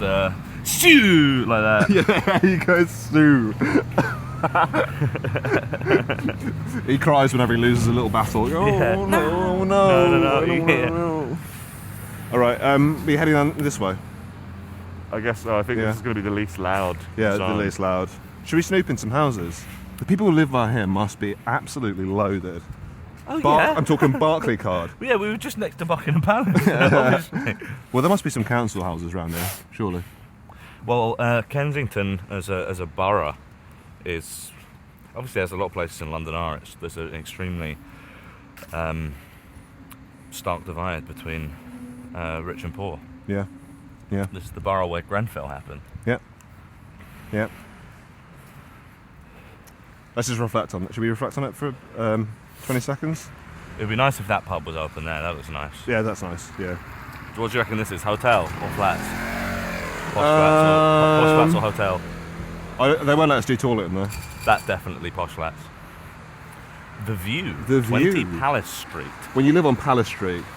B: "Stew!" like that.
A: Yeah, he goes Sue. He cries whenever he loses a little battle. Oh
B: Yeah.
A: no!
B: No,
A: I don't
B: yeah.
A: wanna know. All right, we're heading on this way.
B: I guess so. I think
A: Yeah.
B: this is going to be the least loud.
A: Yeah,
B: zone.
A: the least loud. Should we snoop in some houses? The people who live by here must be absolutely loaded.
B: Oh yeah.
A: I'm talking Barclay card.
B: Yeah, we were just next to Buckingham Palace. Obviously.
A: Well, there must be some council houses around here, surely.
B: Well, Kensington as a borough is obviously, there's a lot of places in London are. There's an extremely stark divide between rich and poor.
A: Yeah.
B: This is the borough where Grenfell happened.
A: Yeah. Let's just reflect on it. Should we reflect on it for 20 seconds?
B: It'd be nice if that pub was open there. That was nice.
A: Yeah, that's nice. Yeah.
B: What do you reckon this is? Hotel or flats? Posh flats or hotel?
A: They won't let us do toilet in there.
B: That's definitely posh flats. The View.
A: The
B: 20
A: View.
B: Palace Street.
A: When you live on Palace Street.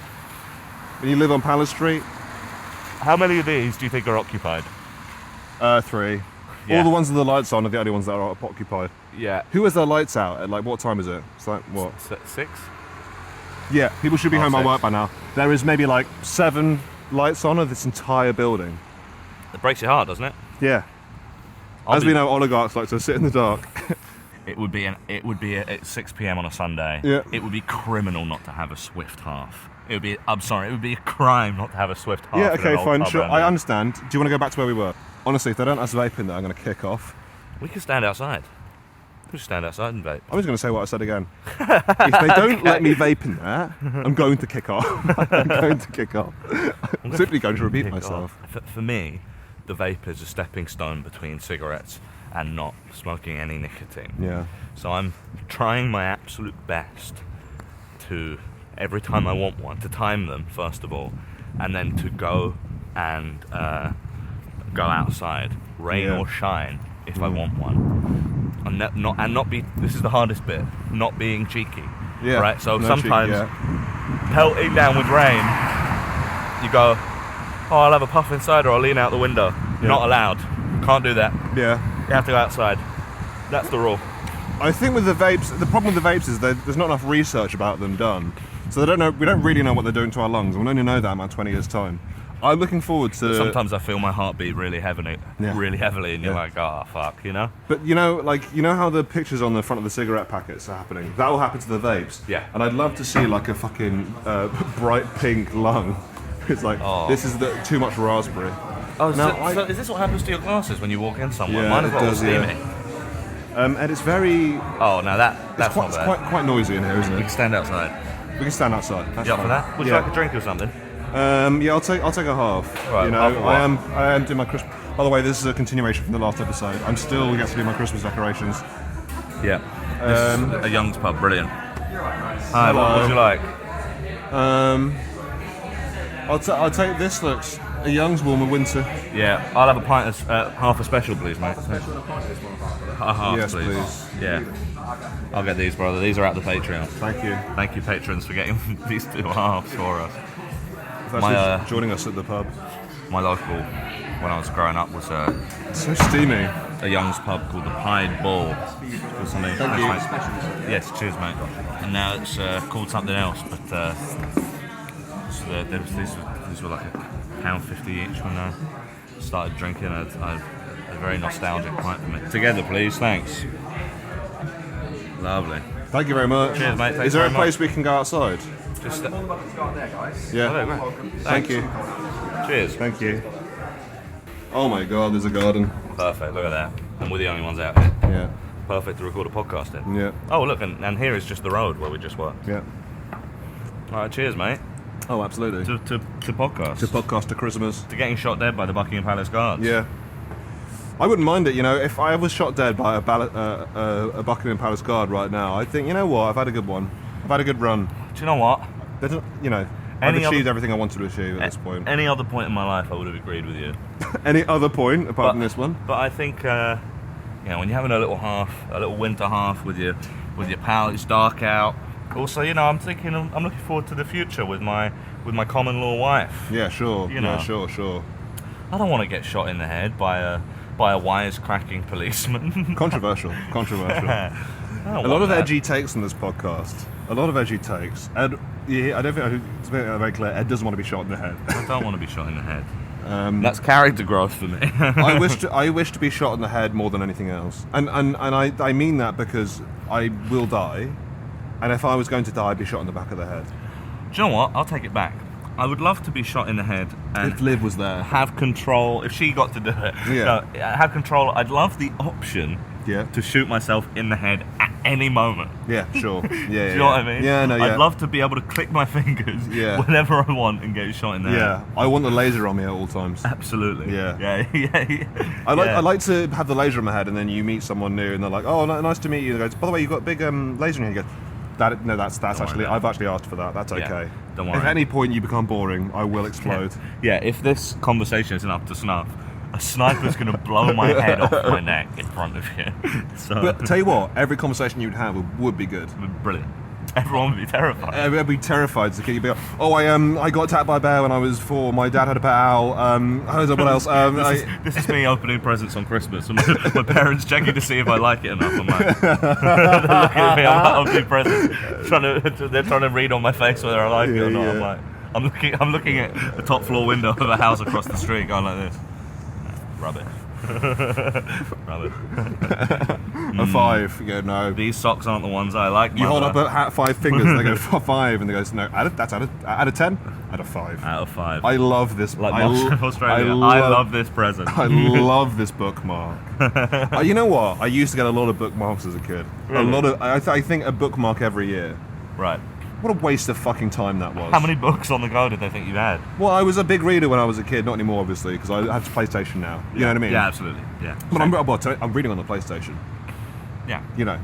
B: How many of these do you think are occupied?
A: 3.
B: Yeah.
A: All the ones with the lights on are the only ones that are occupied.
B: Yeah.
A: Who has their lights out at, like, what time is it? It's like, what?
B: 6?
A: Yeah, people should be
B: Oh,
A: home by
B: 6.
A: work by now. There is maybe like 7 lights on of this entire building.
B: It breaks your heart, doesn't it?
A: Yeah.
B: I'll
A: As
B: be-
A: we know, oligarchs like to sit in the dark.
B: It would be at 6 p.m. on a Sunday.
A: Yeah.
B: It would be criminal not to have a Swift half. It would be a crime not to have a Swift half.
A: Yeah,
B: in
A: okay,
B: an old
A: fine,
B: pub
A: sure.
B: around
A: I
B: here.
A: understand. Do you want to go back to where we were? Honestly, if they don't have vape in there, I'm going to kick off.
B: We could stand outside. We could stand outside and vape.
A: I'm just going to say what I said again. If they don't let me vape in there, I'm going to kick off. I'm going to kick off. I'm simply going to repeat myself.
B: For me, the vape is a stepping stone between cigarettes and not smoking any nicotine.
A: Yeah.
B: So I'm trying my absolute best to, every time I want one, to time them, first of all, and then to go and go outside, rain or shine, if I want one. And not be, this is the hardest bit, not being cheeky.
A: Yeah.
B: Right? So
A: No
B: sometimes,
A: cheeky, yeah.
B: pelting down with rain, you go, oh, I'll have a puff inside or I'll lean out the window.
A: Yeah.
B: Not allowed. Can't do that.
A: Yeah.
B: You have to go outside. That's the rule.
A: I think with the vapes, the problem with the vapes is there's not enough research about them done. So we don't really know what they're doing to our lungs. We'll only know that in 20 years' time. I'm looking forward to...
B: Sometimes I feel my heartbeat really heavily, and you're
A: Yeah.
B: like, oh, fuck, you know?
A: But you know how the pictures on the front of the cigarette packets are happening? That will happen to the vapes.
B: Yeah.
A: And I'd love to see like a fucking bright pink lung. It's like, this is too much raspberry.
B: Oh,
A: Now,
B: so is this what happens to your glasses when you walk in somewhere?
A: Yeah,
B: Mine is
A: it
B: all
A: does,
B: steamy.
A: And it's very...
B: Oh, no, that's
A: It's
B: not bad.
A: quite noisy in here, isn't
B: We
A: it?
B: can stand outside.
A: We can stand outside. That's
B: You up for
A: fine.
B: that? Would you
A: Yeah.
B: like a drink or something?
A: Yeah, I'll take a half.
B: Right,
A: you know,
B: half of what?
A: I am doing my Christmas. By the way, this is a continuation from the last episode. I'm still yet to do my Christmas decorations.
B: Yeah. This is a Young's pub, brilliant. Hi,
A: Hello.
B: what would you like?
A: I'll take this. Looks a Young's warmer winter.
B: Yeah, I'll have a pint of half a special, please, mate. A half,
A: Yes,
B: please.
A: please.
B: Yeah. I'll get these, brother. These are at the Patreon.
A: Thank you.
B: Thank you, patrons, for getting these 2 halves for us.
A: Thanks
B: My,
A: for joining us at the pub.
B: My local, when I was growing up, was
A: It's so steamy.
B: a Young's pub called the Pied Bull. Or something.
A: Thank you.
B: Yes, cheers, mate. And now it's called something else, but these were like £1.50 each when I started drinking. A very nostalgic pint for me. Together, please. Thanks. Lovely.
A: Thank you very much.
B: Cheers, mate. Thanks
A: Is there a
B: very
A: place we can go outside?
B: Just
A: Yeah.
B: Oh, great.
A: Thank you.
B: Cheers.
A: Thank you. Oh my God, there's a garden.
B: Perfect. Look at that. And we're the only ones out here.
A: Yeah.
B: Perfect to record a podcast in.
A: Yeah.
B: Oh, look, and here is just the road where we just were.
A: Yeah.
B: All right, cheers, mate.
A: Oh, absolutely.
B: To podcast.
A: To podcast to Christmas.
B: To getting shot dead by the Buckingham Palace guards.
A: Yeah. I wouldn't mind it, you know, if I was shot dead by a Buckingham Palace guard right now, I'd think, you know what, I've had a good one. I've had a good run.
B: Do you know what?
A: You know, I've achieved everything I wanted to achieve at this point.
B: Any other point in my life, I would have agreed with you.
A: Any other point apart from this one?
B: But I think, you know, when you're having a little winter half with your pal, it's dark out. Also, you know, I'm looking forward to the future with my common law wife.
A: Yeah, sure.
B: You know.
A: Yeah, sure.
B: I don't want to get shot in the head by a wisecracking policeman.
A: Controversial. A lot of edgy takes on this podcast. A lot of edgy takes. Ed, yeah, I don't think to make that very clear. Ed doesn't want to be shot in the head.
B: I don't want to be shot in the head. That's character growth for me.
A: I wish to be shot in the head more than anything else, and I mean that because I will die, and if I was going to die, I'd be shot in the back of the head.
B: Do you know what? I'll take it back. I would love to be shot in the head and
A: If Liv was there.
B: have control. If she got to do it,
A: Yeah.
B: no, have control. I'd love the option
A: Yeah.
B: to shoot myself in the head at any moment.
A: Yeah, sure. Yeah,
B: Do you know what I mean?
A: Yeah, no, yeah.
B: I'd love to be able to click my fingers
A: Yeah.
B: whenever I want and get shot in the head.
A: Yeah, I want the laser on me at all times.
B: Absolutely.
A: Yeah.
B: Yeah.
A: I like to have the laser on my head, and then you meet someone new, and they're like, "Oh, nice to meet you." They go, "By the way, you've got a big laser in your head." That's actually
B: about it.
A: I've actually asked for that. That's
B: Yeah,
A: okay.
B: don't worry.
A: If at any point you become boring, I will explode.
B: Yeah, if this conversation isn't up to snuff, a sniper's going to blow my head off my neck in front of you. So,
A: But tell you what, every conversation you'd have would be good.
B: brilliant. Everyone would be terrified.
A: I'd be terrified to you'd be like, "Oh, I got attacked by a bear when I was 4. My dad had a pet owl. What else?
B: This is me opening presents on Christmas, and my parents checking to see if I like it enough. I'm like, they're looking at me. I'm opening presents, they're trying to read on my face whether I like it or not.
A: Yeah.
B: I'm looking at the top floor window of a house across the street, going like this. Rubbish. Brother.
A: A 5. You go, no.
B: These socks aren't the ones I like.
A: You hold
B: mother.
A: up 5 fingers and they go 5 and they go, no, that's out of 10? Out of 5.
B: Out of 5.
A: I love this.
B: Like Australia. I love this present.
A: I love this bookmark. You know what? I used to get a lot of bookmarks as a kid.
B: Really?
A: A lot of. I think a bookmark every year.
B: Right.
A: What a waste of fucking time that was.
B: How many books on the go did they think you had?
A: Well, I was a big reader when I was a kid. Not anymore, obviously, because I have a PlayStation now. You know what I mean?
B: Yeah, absolutely. Yeah.
A: But I'm reading on the PlayStation.
B: Yeah.
A: You know,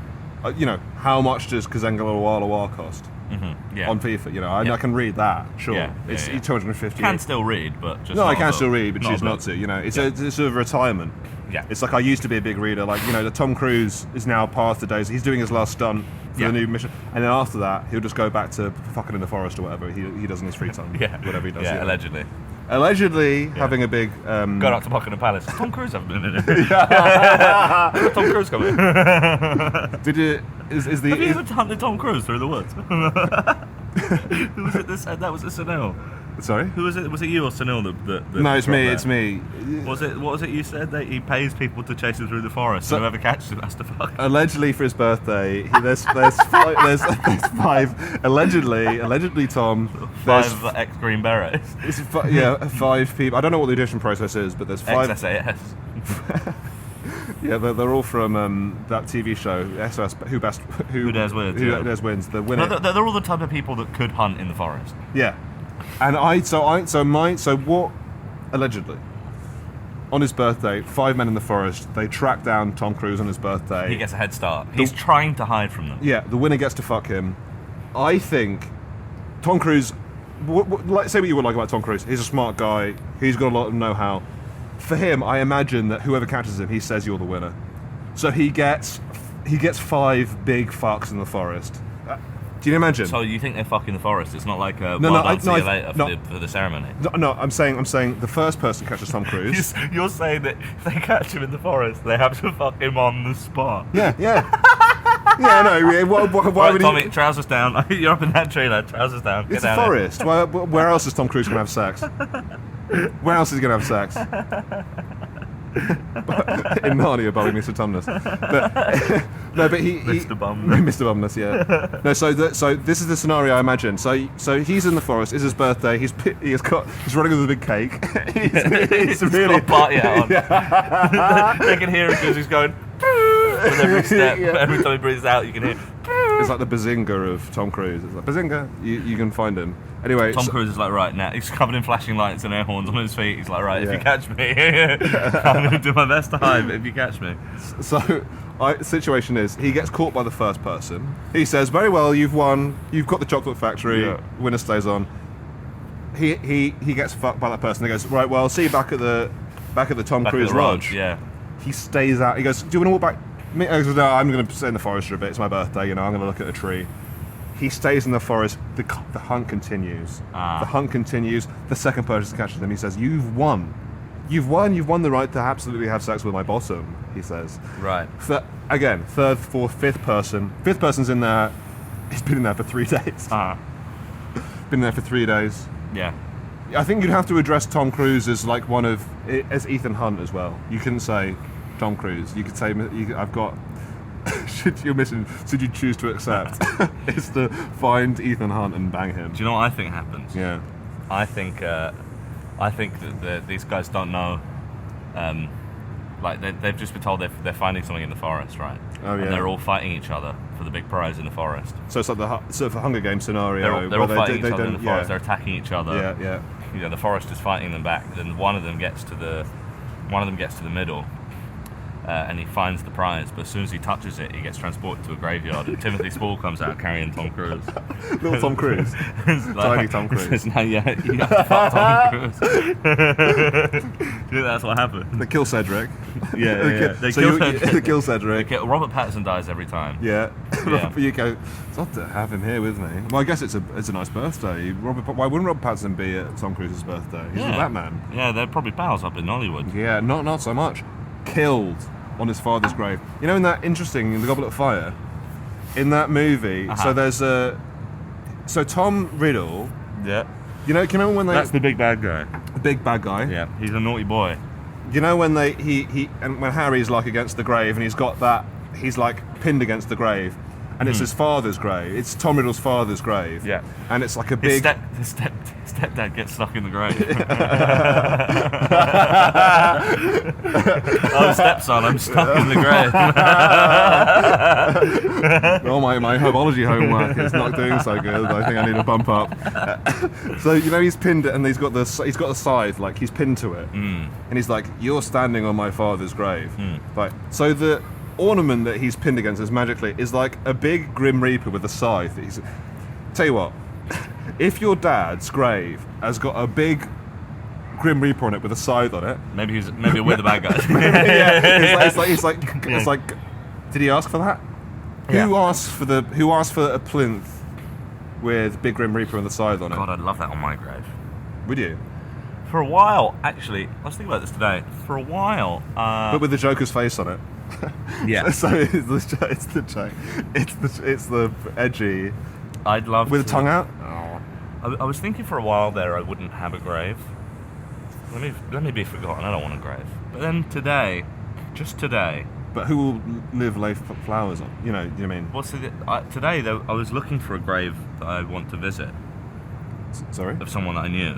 A: how much does Kazengala Wala War cost?
B: Mm-hmm. Yeah.
A: On FIFA, you know, I can read that, sure.
B: Yeah,
A: it's
B: yeah.
A: 250.
B: Can still read, but just
A: no,
B: not
A: I can
B: a
A: still
B: book.
A: read, but choose
B: a
A: not
B: book.
A: to. You know, it's a sort of retirement.
B: Yeah.
A: It's like I used to be a big reader. Like, you know, the Tom Cruise is now past the days. He's doing his last stunt for the new mission, and then after that, he'll just go back to fucking in the forest or whatever he does in his free time.
B: Yeah.
A: Whatever he does.
B: Yeah,
A: you know.
B: allegedly.
A: Allegedly having a big.
B: Going up to Buckingham Palace. Tom Cruise hasn't been in it. Tom Cruise coming.
A: Did it? Is the?
B: Have you ever hunted Tom Cruise through the woods? Who was it? That was Sunil.
A: Sorry.
B: Who was it? Was it you or Sunil?
A: No, it's me.
B: there?
A: It's me.
B: Was it? What was it you said? That he pays people to chase him through the forest. So whoever catches him has to fuck.
A: Allegedly for his birthday, there's 5. Allegedly, Tom.
B: 5 ex-Green Berets.
A: It's 5 people. I don't know what the audition process is, but there's 5.
B: Ex-SAS.
A: Yeah, they're all from that TV show, SOS. Who Dares Wins? Who Dares Wins? The winner.
B: No, they're all the type of people that could hunt in the forest.
A: Yeah, and what? Allegedly, on his birthday, 5 men in the forest. They track down Tom Cruise on his birthday.
B: He gets a head start. He's trying to hide from them.
A: Yeah, the winner gets to fuck him. I think Tom Cruise. Like, say what you would like about Tom Cruise. He's a smart guy. He's got a lot of know-how. For him, I imagine that whoever catches him, he says you're the winner. So he gets 5 big fucks in the forest. Do you imagine?
B: So you think they're fucking the forest? It's not like a see you later for the ceremony.
A: No, I'm saying the first person catches Tom Cruise.
B: You're saying that if they catch him in the forest, they have to fuck him on the spot.
A: Yeah. Yeah, no. Why would
B: Tommy,
A: he?
B: trousers down. You're up in that tree, lad. Trousers down. Get
A: It's
B: down
A: a forest. Where else is Tom Cruise going to have sex? Where else is he going to have sex? In Narnia, by Mr. Tumnus. But he
B: Mr. Bumness.
A: Mr. Bumness, yeah. No, so this is the scenario I imagine. So he's in the forest. It's his birthday. He's running with a big cake. he's really
B: got a party out on. Yeah. They can hear him because he's going with every step.
A: Yeah.
B: Every time he breathes out, you can hear.
A: It's like the Bazinga of Tom Cruise. It's like Bazinga. You can find him. Anyway,
B: Tom Cruise is like, right now, he's covered in flashing lights and air horns on his feet. He's like, right, if
A: Yeah.
B: you catch me, I'm going to do my best to hide, but if you catch me.
A: So, situation is, he gets caught by the first person. He says, very well, you've won. You've got the chocolate factory.
B: Yeah.
A: Winner stays on. He gets fucked by that person. He goes, right, well, I'll see you back at the Tom
B: Back
A: Cruise
B: at the
A: Lodge.
B: Yeah.
A: He stays out. He goes, do you want to walk back? I goes, no, I'm going to stay in the forest for a bit. It's my birthday, I'm going to look at a tree. He stays in the forest. The hunt continues. The hunt continues. The second person catches him. He says, you've won. You've won the right to absolutely have sex with my bottom, he says.
B: Right.
A: Again, third, fourth, fifth person. Fifth person's in there. He's been in there for 3 days. Been there for 3 days.
B: Yeah.
A: I think you'd have to address Tom Cruise as like as Ethan Hunt as well. You couldn't say Tom Cruise. You could say, I've got... should you choose to accept is to find Ethan Hunt and bang him.
B: Do you know what I think happens?
A: Yeah.
B: I think that these guys don't know. Like they've just been told they're finding something in the forest, right?
A: Oh, yeah.
B: And they're all fighting each other for the big prize in the forest.
A: So it's like the sort of a Hunger Games scenario.
B: They're all
A: where
B: fighting each other in
A: don't-
B: the forest.
A: yeah.
B: They're attacking each other.
A: Yeah.
B: You know, the forest is fighting them back. Then one of them gets to the middle. And he finds the prize, but as soon as he touches it, he gets transported to a graveyard, and Timothy Spall comes out carrying Tom Cruise.
A: Little Tom Cruise. Tiny Tom Cruise.
B: Says, no, you have to fuck Tom Cruise. Do you think that's what happened?
A: They kill Cedric.
B: Yeah.
A: They kill Cedric.
B: Robert Pattinson dies every time.
A: Yeah.
B: Yeah.
A: You go, it's odd to have him here with me. Well, I guess it's a nice birthday. Why wouldn't Robert Pattinson be at Tom Cruise's birthday? He's a Batman.
B: Yeah, they're probably pals up in Hollywood.
A: Yeah, not so much. Killed on his father's grave. You know, in the Goblet of Fire, in that movie, so there's so Tom Riddle.
B: Yeah.
A: You know, can you remember when
B: That's the big bad guy.
A: big bad guy?
B: Yeah, he's a naughty boy.
A: you know when when Harry's like against the grave and he's like pinned against the grave, and it's his father's grave. It's Tom Riddle's father's grave.
B: Yeah.
A: And it's like a
B: His
A: big.
B: stepdad gets stuck in the grave. Oh, stepson, I'm stuck in the grave.
A: Oh, my herbology homework is not doing so good. I think I need to bump up. So you know he's pinned it, and he's got the scythe, like he's pinned to it, and he's like, "You're standing on my father's grave." Like, so the ornament that he's pinned against is like a big Grim Reaper with a scythe. Tell you what, if your dad's grave has got a big Grim Reaper on it with a scythe on it,
B: maybe we're the bad guys.
A: it's like, did he ask for that?
B: Yeah.
A: Who asked for a plinth with big Grim Reaper and the scythe on it?
B: God, I'd love that on my grave.
A: Would you?
B: For a while, actually, I was thinking about this today. For a while,
A: But with the Joker's face on it.
B: yeah,
A: So it's the edgy
B: I'd love
A: with
B: to,
A: the tongue out.
B: I was thinking for a while there I wouldn't have a grave. Let me be forgotten. I don't want a grave. But then today, just today.
A: But who will lay flowers on? You know what I mean?
B: Well, so today though, I was looking for a grave that I want to visit
A: Sorry,
B: of someone that I knew.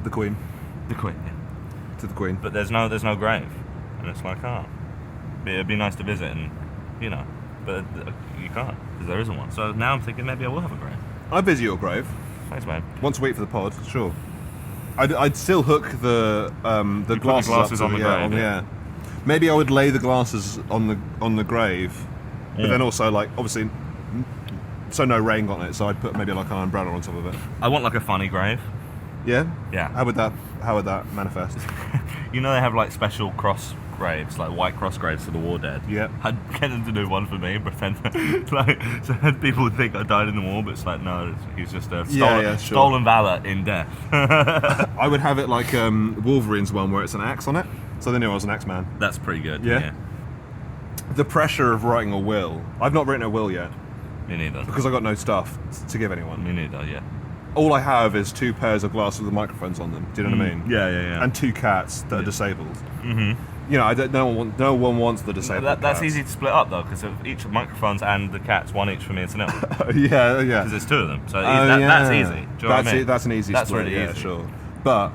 A: the Queen.
B: The Queen. Yeah.
A: To the Queen.
B: But there's no grave, and it's like, it'd be nice to visit, and but you can't because there isn't one. So now I'm thinking maybe I will have a grave.
A: I'd visit your grave
B: Thanks, man.
A: once a week for the pod, sure. I'd still hook the glasses,
B: glasses
A: up
B: on
A: to
B: the grave, yeah.
A: Maybe I would lay the glasses on the grave, but then also like obviously, so no rain got on it. So I'd put maybe like an umbrella on top of it.
B: I want like a funny grave.
A: Yeah.
B: Yeah.
A: How would that manifest?
B: You know they have like special cross graves, like white cross graves for the war dead.
A: Yeah.
B: I'd get them to do one for me and pretend so people would think I died in the war, but it's like no, he's just a stolen valor in death.
A: I would have it like Wolverine's one where it's an axe on it, so they knew I was an axe man.
B: That's pretty good.
A: Yeah. The pressure of writing a will. I've not written a will yet
B: Me neither.
A: because I've got no stuff to give anyone.
B: Me neither. Yeah.
A: All I have is 2 pairs of glasses with microphones on them. Do you know what I mean?
B: Yeah.
A: And 2 cats that are disabled. Mm-hmm. You know, no one wants the disabled.
B: That's
A: cats.
B: easy to split up though, because each microphones and the cats, one each for me and Sunil.
A: Yeah.
B: Because there's 2 of them, so that's easy. Do you know what I mean?
A: That's an easy
B: That's
A: split.
B: really
A: Yeah,
B: easy.
A: sure. But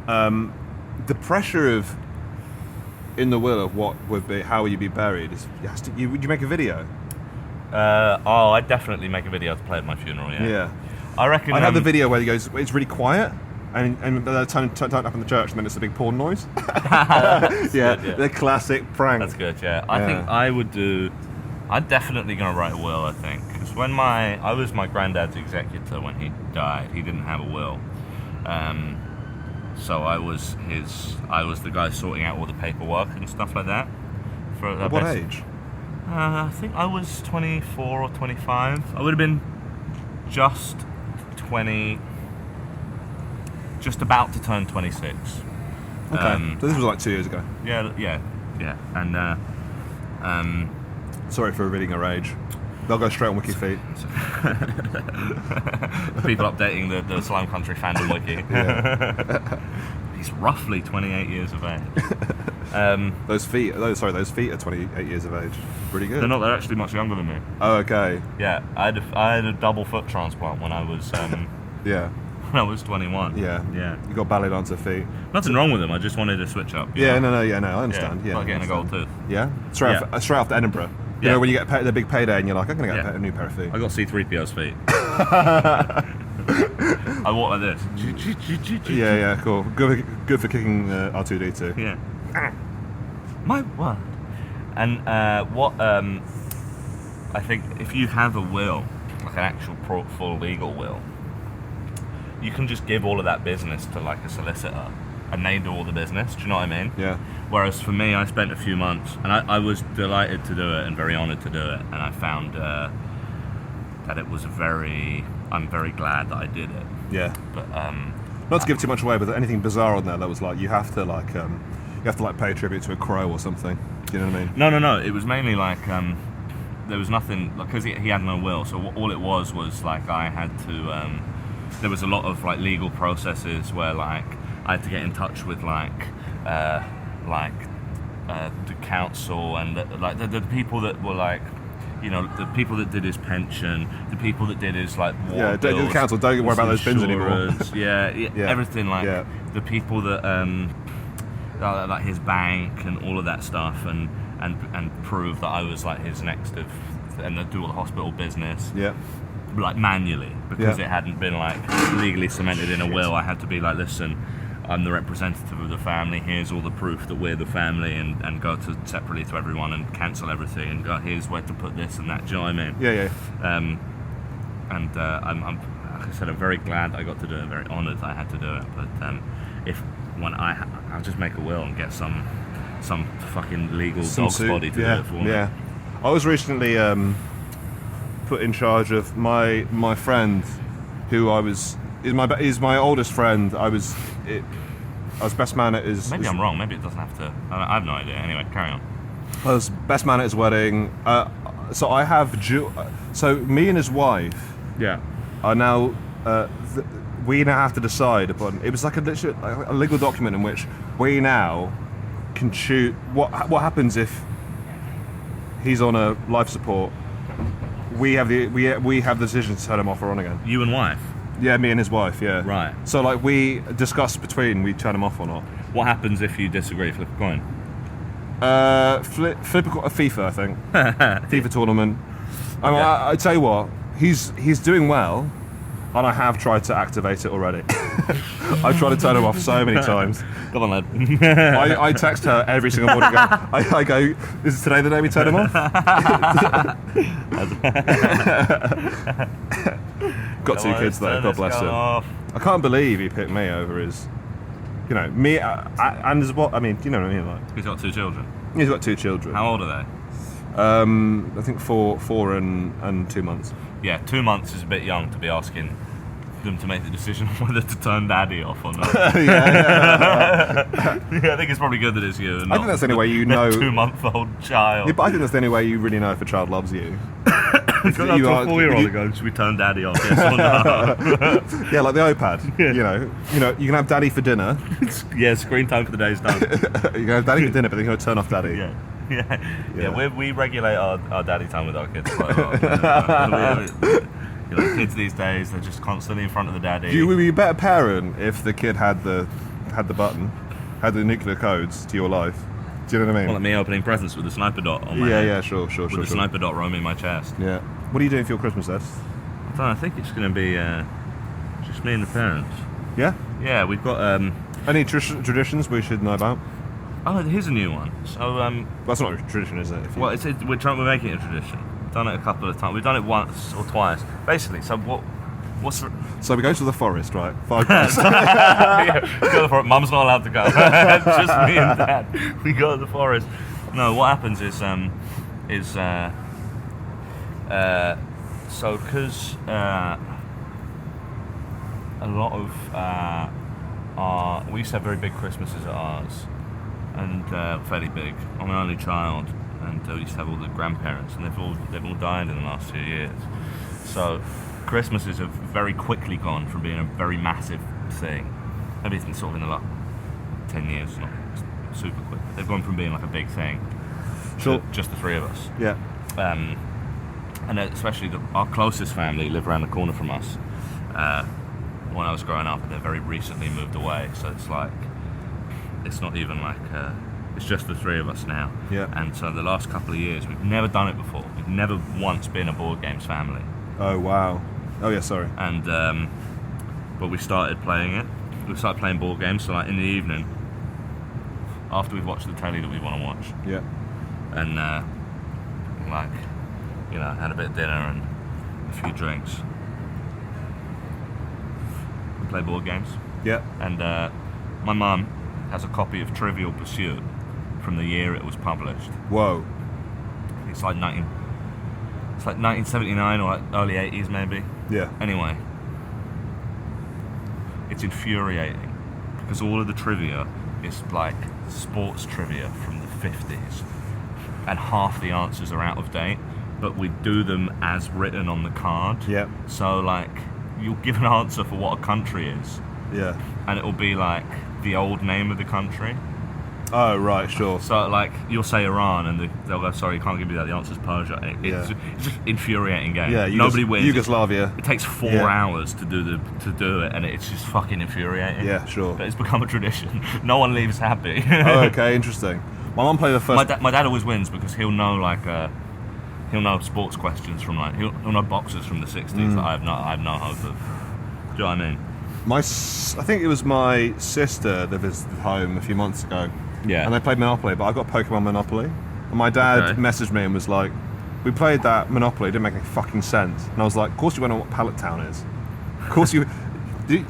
A: the pressure of in the will of what would be how would you be buried is would you make a video?
B: I'd definitely make a video to play at my funeral.
A: Yeah.
B: I reckon.
A: I'd have the video where he goes, it's really quiet, and turn up in the church, and then it's a big porn noise.
B: Good, yeah.
A: The classic prank.
B: That's good. Yeah, I think I would do. I'm definitely gonna write a will. I think because I was my granddad's executor when he died. He didn't have a will, so I was the guy sorting out all the paperwork and stuff like that.
A: At what age?
B: I think I was 24 or 25. I would have been just 20, just about to turn 26.
A: Okay, so this was like 2 years ago.
B: Yeah, and
A: Sorry for revealing our age. They'll go straight on WikiFeet.
B: people updating the Slime Country fandom wiki.
A: Yeah.
B: He's roughly 28 years of age.
A: Those feet are 28 years of age. Pretty good.
B: They're not. They're actually much younger than me.
A: Oh, okay.
B: Yeah, I had a double foot transplant when I was
A: Yeah.
B: when I was 21.
A: Yeah.
B: Yeah.
A: You got ballet dancer feet.
B: Nothing wrong with them. I just wanted to switch up. you
A: Yeah,
B: know?
A: no, I understand. Yeah,
B: Like getting a
A: I
B: gold
A: understand.
B: tooth.
A: Yeah, straight after Edinburgh. You
B: Yeah.
A: know when you get the big payday and you're like, I'm gonna get
B: Yeah.
A: a new pair of feet.
B: I got C-3PO's feet. I walk like this.
A: Yeah, cool. Good for kicking R2D2.
B: Yeah. My word. And what I think if you have a will, like an actual full legal will, you can just give all of that business to like a solicitor and they do all the business. Do you know what I mean?
A: Yeah.
B: Whereas for me, I spent a few months and I was delighted to do it and very honoured to do it, and I found that it was I'm very glad that I did it.
A: Yeah.
B: But
A: Not to give too much away, but anything bizarre on there that was like you have to pay tribute to a crow or something. Do you know what I mean?
B: No. It was mainly like there was nothing because he had no will. So all it was like I had to. There was a lot of like legal processes where like I had to get in touch with the council and the people that were like, you know, the people that did his pension, the people that did his like water bills,
A: the council don't worry about those bins anymore.
B: yeah, everything the people that like his bank and all of that stuff, and prove that I was like his next of, and do all the hospital business.
A: Yeah.
B: Like manually, because it hadn't been like legally cemented in a will. I had to be like, listen, I'm the representative of the family, here's all the proof that we're the family, and go to separately to everyone and cancel everything and go, here's where to put this and that. Do you know what I mean?
A: Yeah.
B: I'm like I said, I'm very glad I got to do it, very honoured I had to do it. But I'll just make a will and get some fucking legal dog's body to do it for me.
A: Yeah. I was recently put in charge of my friend, who is my oldest friend. I was best man at his.
B: Maybe I'm wrong. Maybe it doesn't have to. I have no idea. Anyway, carry on.
A: I was best man at his wedding. So I have. So me and his wife.
B: Yeah.
A: Are now. We now have to decide upon. It was like a legal document in which we now can choose what happens if he's on a life support. We have the decision to turn him off or on again.
B: You and wife?
A: Yeah, me and his wife, yeah.
B: Right.
A: So like we discuss between we turn him off or not.
B: What happens if you disagree? Flip a coin?
A: Flip a FIFA, I think. FIFA tournament. I mean, I tell you what, he's doing well, and I have tried to activate it already. I've tried to turn him off so many times.
B: Come on, lad.
A: I text her every single morning. I go, is today the day we turn him off? Got two kids though, God bless him. I can't believe he picked me over his, you know, me and his what? I mean, you know what I mean? Like,
B: He's got 2 children.
A: He's got 2 children.
B: How old are they?
A: I think 4 and 2 months.
B: Yeah, 2 months is a bit young to be asking them to make the decision on whether to turn daddy off or not.
A: Yeah,
B: I think it's probably good that it's you.
A: I think that's the only way you know.
B: 2-month-old child.
A: Yeah, but I think that's the only way you really know if a child loves you.
B: If you go to a 4-year-old and go, should we turn daddy off? Yes or no?
A: Yeah, like the iPad. Yeah. You know, you can have daddy for dinner.
B: Yeah, screen time for the day's done.
A: You can have daddy for dinner, but then you're going to turn off daddy.
B: Yeah. We regulate our daddy time with our kids quite a lot. You know, kids these days, they're just constantly in front of the daddy.
A: You would be a better parent if the kid had the button, had the nuclear codes to your life. Do you know what I mean?
B: Well, like me opening presents with the sniper dot on my head.
A: Yeah, sure.
B: With the sniper dot roaming my chest.
A: Yeah. What are you doing for your Christmas, Ed?
B: I think it's going to be just me and the parents.
A: Yeah?
B: Yeah, we've got...
A: Any traditions we should know about?
B: Oh, here's a new one. So,
A: That's not a tradition, is it?
B: well, we're making it a tradition. We've done it a couple of times. We've done it once or twice. Basically, so what's the...
A: So we go to the forest, right? 5 days.
B: Yeah, we go to the forest. Mum's not allowed to go. Just me and Dad. We go to the forest. No, what happens is so because a lot of we used to have very big Christmases at ours, and fairly big. I'm an only child, and we used to have all the grandparents, and they've all died in the last 2 years. So Christmases have very quickly gone from being a very massive thing. Maybe it's been sort of in the last 10 years, not super quick. They've gone from being like a big thing to just the 3 of us.
A: Yeah.
B: And especially our closest family live around the corner from us. When I was growing up, and they've very recently moved away, so it's like it's not even like it's just the 3 of us now.
A: Yeah.
B: And so the last couple of years, we've never done it before. We've never once been a board games family.
A: Oh wow. Oh yeah, sorry.
B: And but we started playing it. We started playing board games. So like in the evening, after we've watched the telly that we want to watch.
A: Yeah.
B: And like, you know, had a bit of dinner and a few drinks. We play board games.
A: Yeah.
B: And my mum has a copy of Trivial Pursuit from the year it was published.
A: Whoa.
B: It's like 1979 or like early 80s maybe.
A: Yeah.
B: Anyway, it's infuriating because all of the trivia is like sports trivia from the 50s, and half the answers are out of date, but we do them as written on the card.
A: Yeah.
B: So like, you'll give an answer for what a country is,
A: Yeah.
B: and it will be like the old name of the country.
A: Oh, right, sure.
B: So, like, you'll say Iran, and they'll go, sorry, can't give you that, the answer's Persia. It's just infuriating game.
A: Yeah,
B: Nobody wins.
A: Yugoslavia.
B: It takes 4 hours to do it, and it's just fucking infuriating.
A: Yeah, sure.
B: But it's become a tradition. No one leaves happy.
A: Oh, okay, interesting. My mum played the first...
B: My dad always wins because he'll know, like, he'll know sports questions from, like, he'll know boxers from the 60s that I have no hope of. Do you know what I mean?
A: I think it was my sister that visited home a few months ago.
B: Yeah.
A: And they played Monopoly, but I got Pokemon Monopoly. And my dad messaged me and was like, we played that Monopoly, it didn't make any fucking sense. And I was like, of course you went on what Pallet Town is. Of course you... he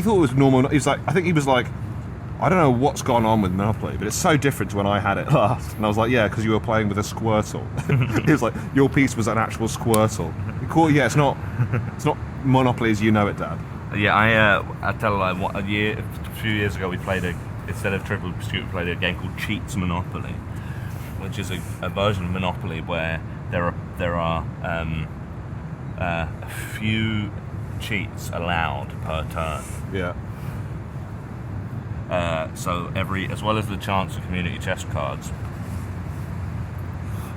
A: thought it was normal. He was like, I think he was like, I don't know what's gone on with Monopoly, but it's so different to when I had it last. And I was like, yeah, because you were playing with a Squirtle. He was like, your piece was an actual Squirtle. Yeah, it's not Monopoly as you know it, Dad.
B: Yeah, I tell you, like, a few years ago we played instead of Trivial Pursuit, we played a game called Cheats Monopoly, which is a version of Monopoly where there are a few cheats allowed per turn.
A: Yeah.
B: So as well as the chance of community chest cards,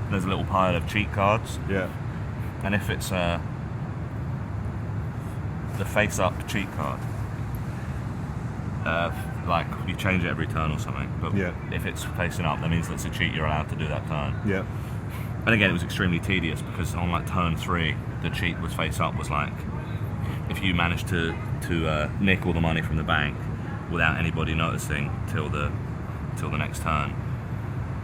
B: there's a little pile of cheat cards.
A: Yeah.
B: And if it's the face-up cheat card, like you change it every turn or something. But if it's facing up, that means that's a cheat you're allowed to do that turn.
A: Yeah.
B: And again, it was extremely tedious because on like turn 3, the cheat was face up was like, if you managed to nick all the money from the bank without anybody noticing till the next turn,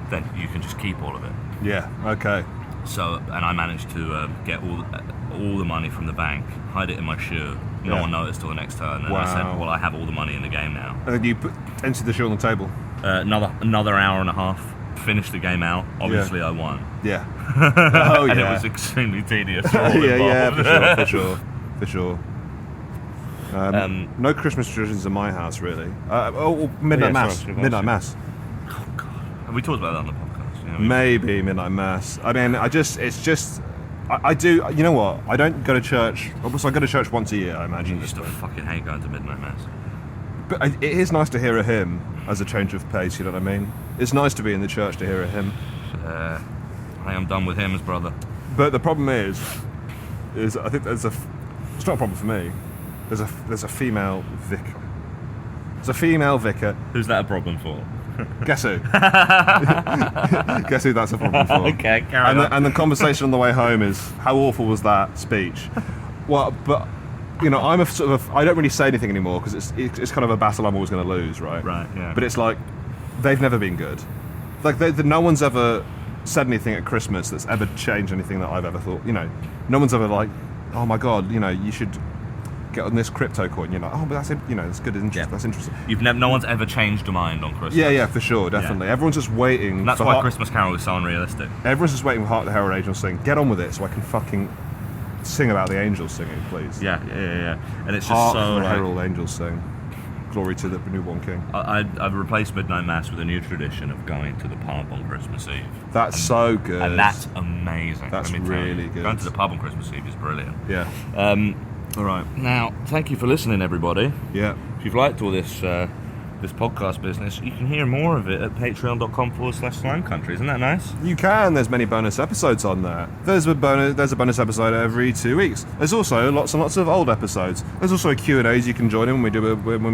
B: then you can just keep all of it.
A: Yeah. Okay.
B: So, and I managed to get all the money from the bank, hide it in my shoe. No one noticed till the next turn. And I said, well, I have all the money in the game now.
A: And then you entered the shoe on the table.
B: Another hour and a half. Finished the game out. Obviously, I won.
A: Yeah. Oh, yeah.
B: And it was extremely tedious. For all
A: For sure. No Christmas traditions in my house, really. Midnight Mass. Midnight Mass.
B: Oh, God. Have we talked about that on the podcast?
A: Maybe Midnight Mass. I mean, I do, you know what? I don't go to church. So I go to church once a year, I imagine.
B: You used to fucking hate going to Midnight Mass.
A: But it is nice to hear a hymn as a change of pace, you know what I mean? It's nice to be in the church to hear a hymn.
B: I think I'm done with hymns, brother.
A: But the problem is I think it's not a problem for me. There's a female vicar. There's a female vicar.
B: Who's that a problem for?
A: Guess who? Guess who that's a problem for?
B: Okay, carry on.
A: And the conversation on the way home is, how awful was that speech? Well, but you know, I'm I don't really say anything anymore because it's kind of a battle I'm always going to lose, right?
B: Right. Yeah.
A: But it's like they've never been good. Like no one's ever said anything at Christmas that's ever changed anything that I've ever thought. You know, no one's ever like, oh my God, you know, you should get on this crypto coin. You're like, oh, but that's, you know, it's good, interesting. That's interesting.
B: No one's ever changed your mind on Christmas.
A: Yeah, for sure, definitely. Yeah. Everyone's just waiting.
B: And that's why Christmas Carol is so unrealistic.
A: Everyone's just waiting for Hark the Herald Angels saying, get on with it, so I can fucking sing about the angels singing, please.
B: Yeah. And it's just
A: Hark
B: so
A: the
B: like,
A: Herald Angels sing. Glory to the newborn King.
B: I've replaced Midnight Mass with a new tradition of going to the pub on Christmas Eve.
A: That's so good.
B: And that's amazing.
A: That's really good.
B: Going to the pub on Christmas Eve is brilliant.
A: Yeah.
B: All right. Now, thank you for listening, everybody.
A: Yeah.
B: If you've liked all this podcast business, you can hear more of it at patreon.com/Slime Country. Isn't that nice?
A: You can. There's many bonus episodes on there. There's a bonus episode every 2 weeks. There's also lots and lots of old episodes. There's also Q&As you can join in when we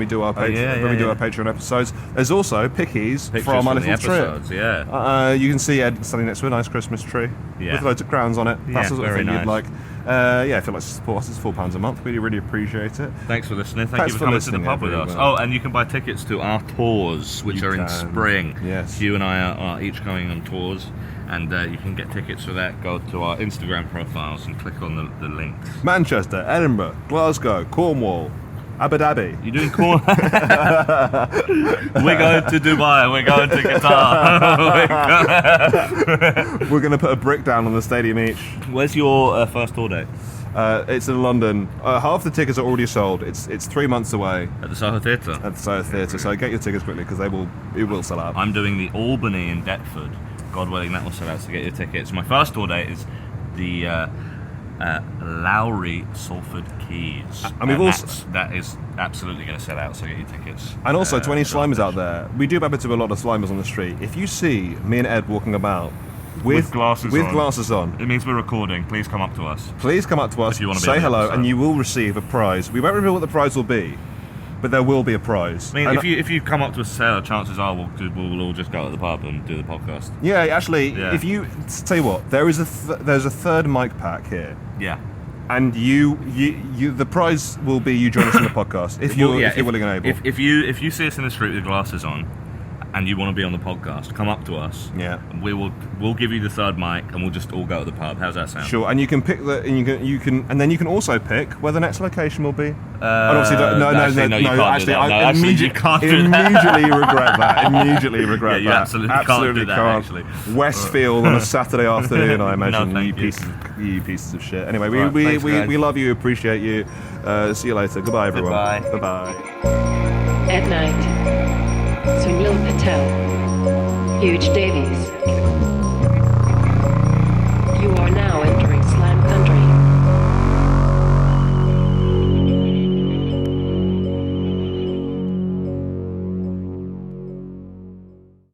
A: do our Patreon episodes. There's also pickies from our little trip.
B: Yeah.
A: You can see Ed standing next to a nice Christmas tree with loads of crowns on it. That's the sort of thing you'd like. If you'd like to support us, it's £4 a month. We really appreciate it.
B: Thanks for listening. Thank you for coming to the pub with us. Oh, and you can buy tickets to our tours, which are in spring.
A: Yes.
B: Hugh and I are each going on tours, and you can get tickets for that. Go to our Instagram profiles and click on the links.
A: Manchester, Edinburgh, Glasgow, Cornwall, Abu Dhabi.
B: You're doing cool. We're going to Dubai. We're going to Qatar.
A: We're going to put a brick down on the stadium each.
B: Where's your first tour date?
A: It's in London. Half the tickets are already sold. It's 3 months away.
B: At the Soho Theatre.
A: At the Soho Theatre. So get your tickets quickly because it will sell out.
B: I'm doing the Albany in Deptford. God willing, that will sell out. So get your tickets. My first tour date is the Lowry Salford Keys.
A: And we've also
B: that is absolutely going to sell out, so get your tickets.
A: and also to any Slimers out
B: there.
A: there, we do bump into a lot of Slimers on the street. If you see me and Ed walking about with glasses on,
B: it means we're recording. Please come up to us.
A: please come up to us,
B: If you wanna be
A: say
B: on the
A: hello,
B: episode.
A: and you will receive a prize. We won't reveal what the prize will be, but there will be a prize.
B: I mean,
A: And-
B: if you come up to us, say, chances are we'll all just go to the pub and do the podcast.
A: yeah, actually,
B: Yeah.
A: if you tell you what, there's a third mic pack here.
B: Yeah.
A: And you, the prize will be you join us in the podcast if you're willing and able.
B: If you see us in the street with glasses on, and you want to be on the podcast, come up to us.
A: Yeah.
B: And we'll give you the third mic, and we'll just all go to the pub. How's that sound?
A: Sure, and you can pick and then you can also pick where the next location will be. And obviously, I immediately regret that. Immediately regret
B: you
A: that.
B: absolutely can't do that, actually.
A: Westfield on a Saturday afternoon, I imagine.
B: No,
A: you
B: thank you.
A: pieces of shit. Anyway,
B: Right, thanks, guys.
A: we love you, appreciate you. See you later. Goodbye, everyone.
B: Goodbye.
A: Bye-bye.
D: At night, Sunil Patel, Huge Davies,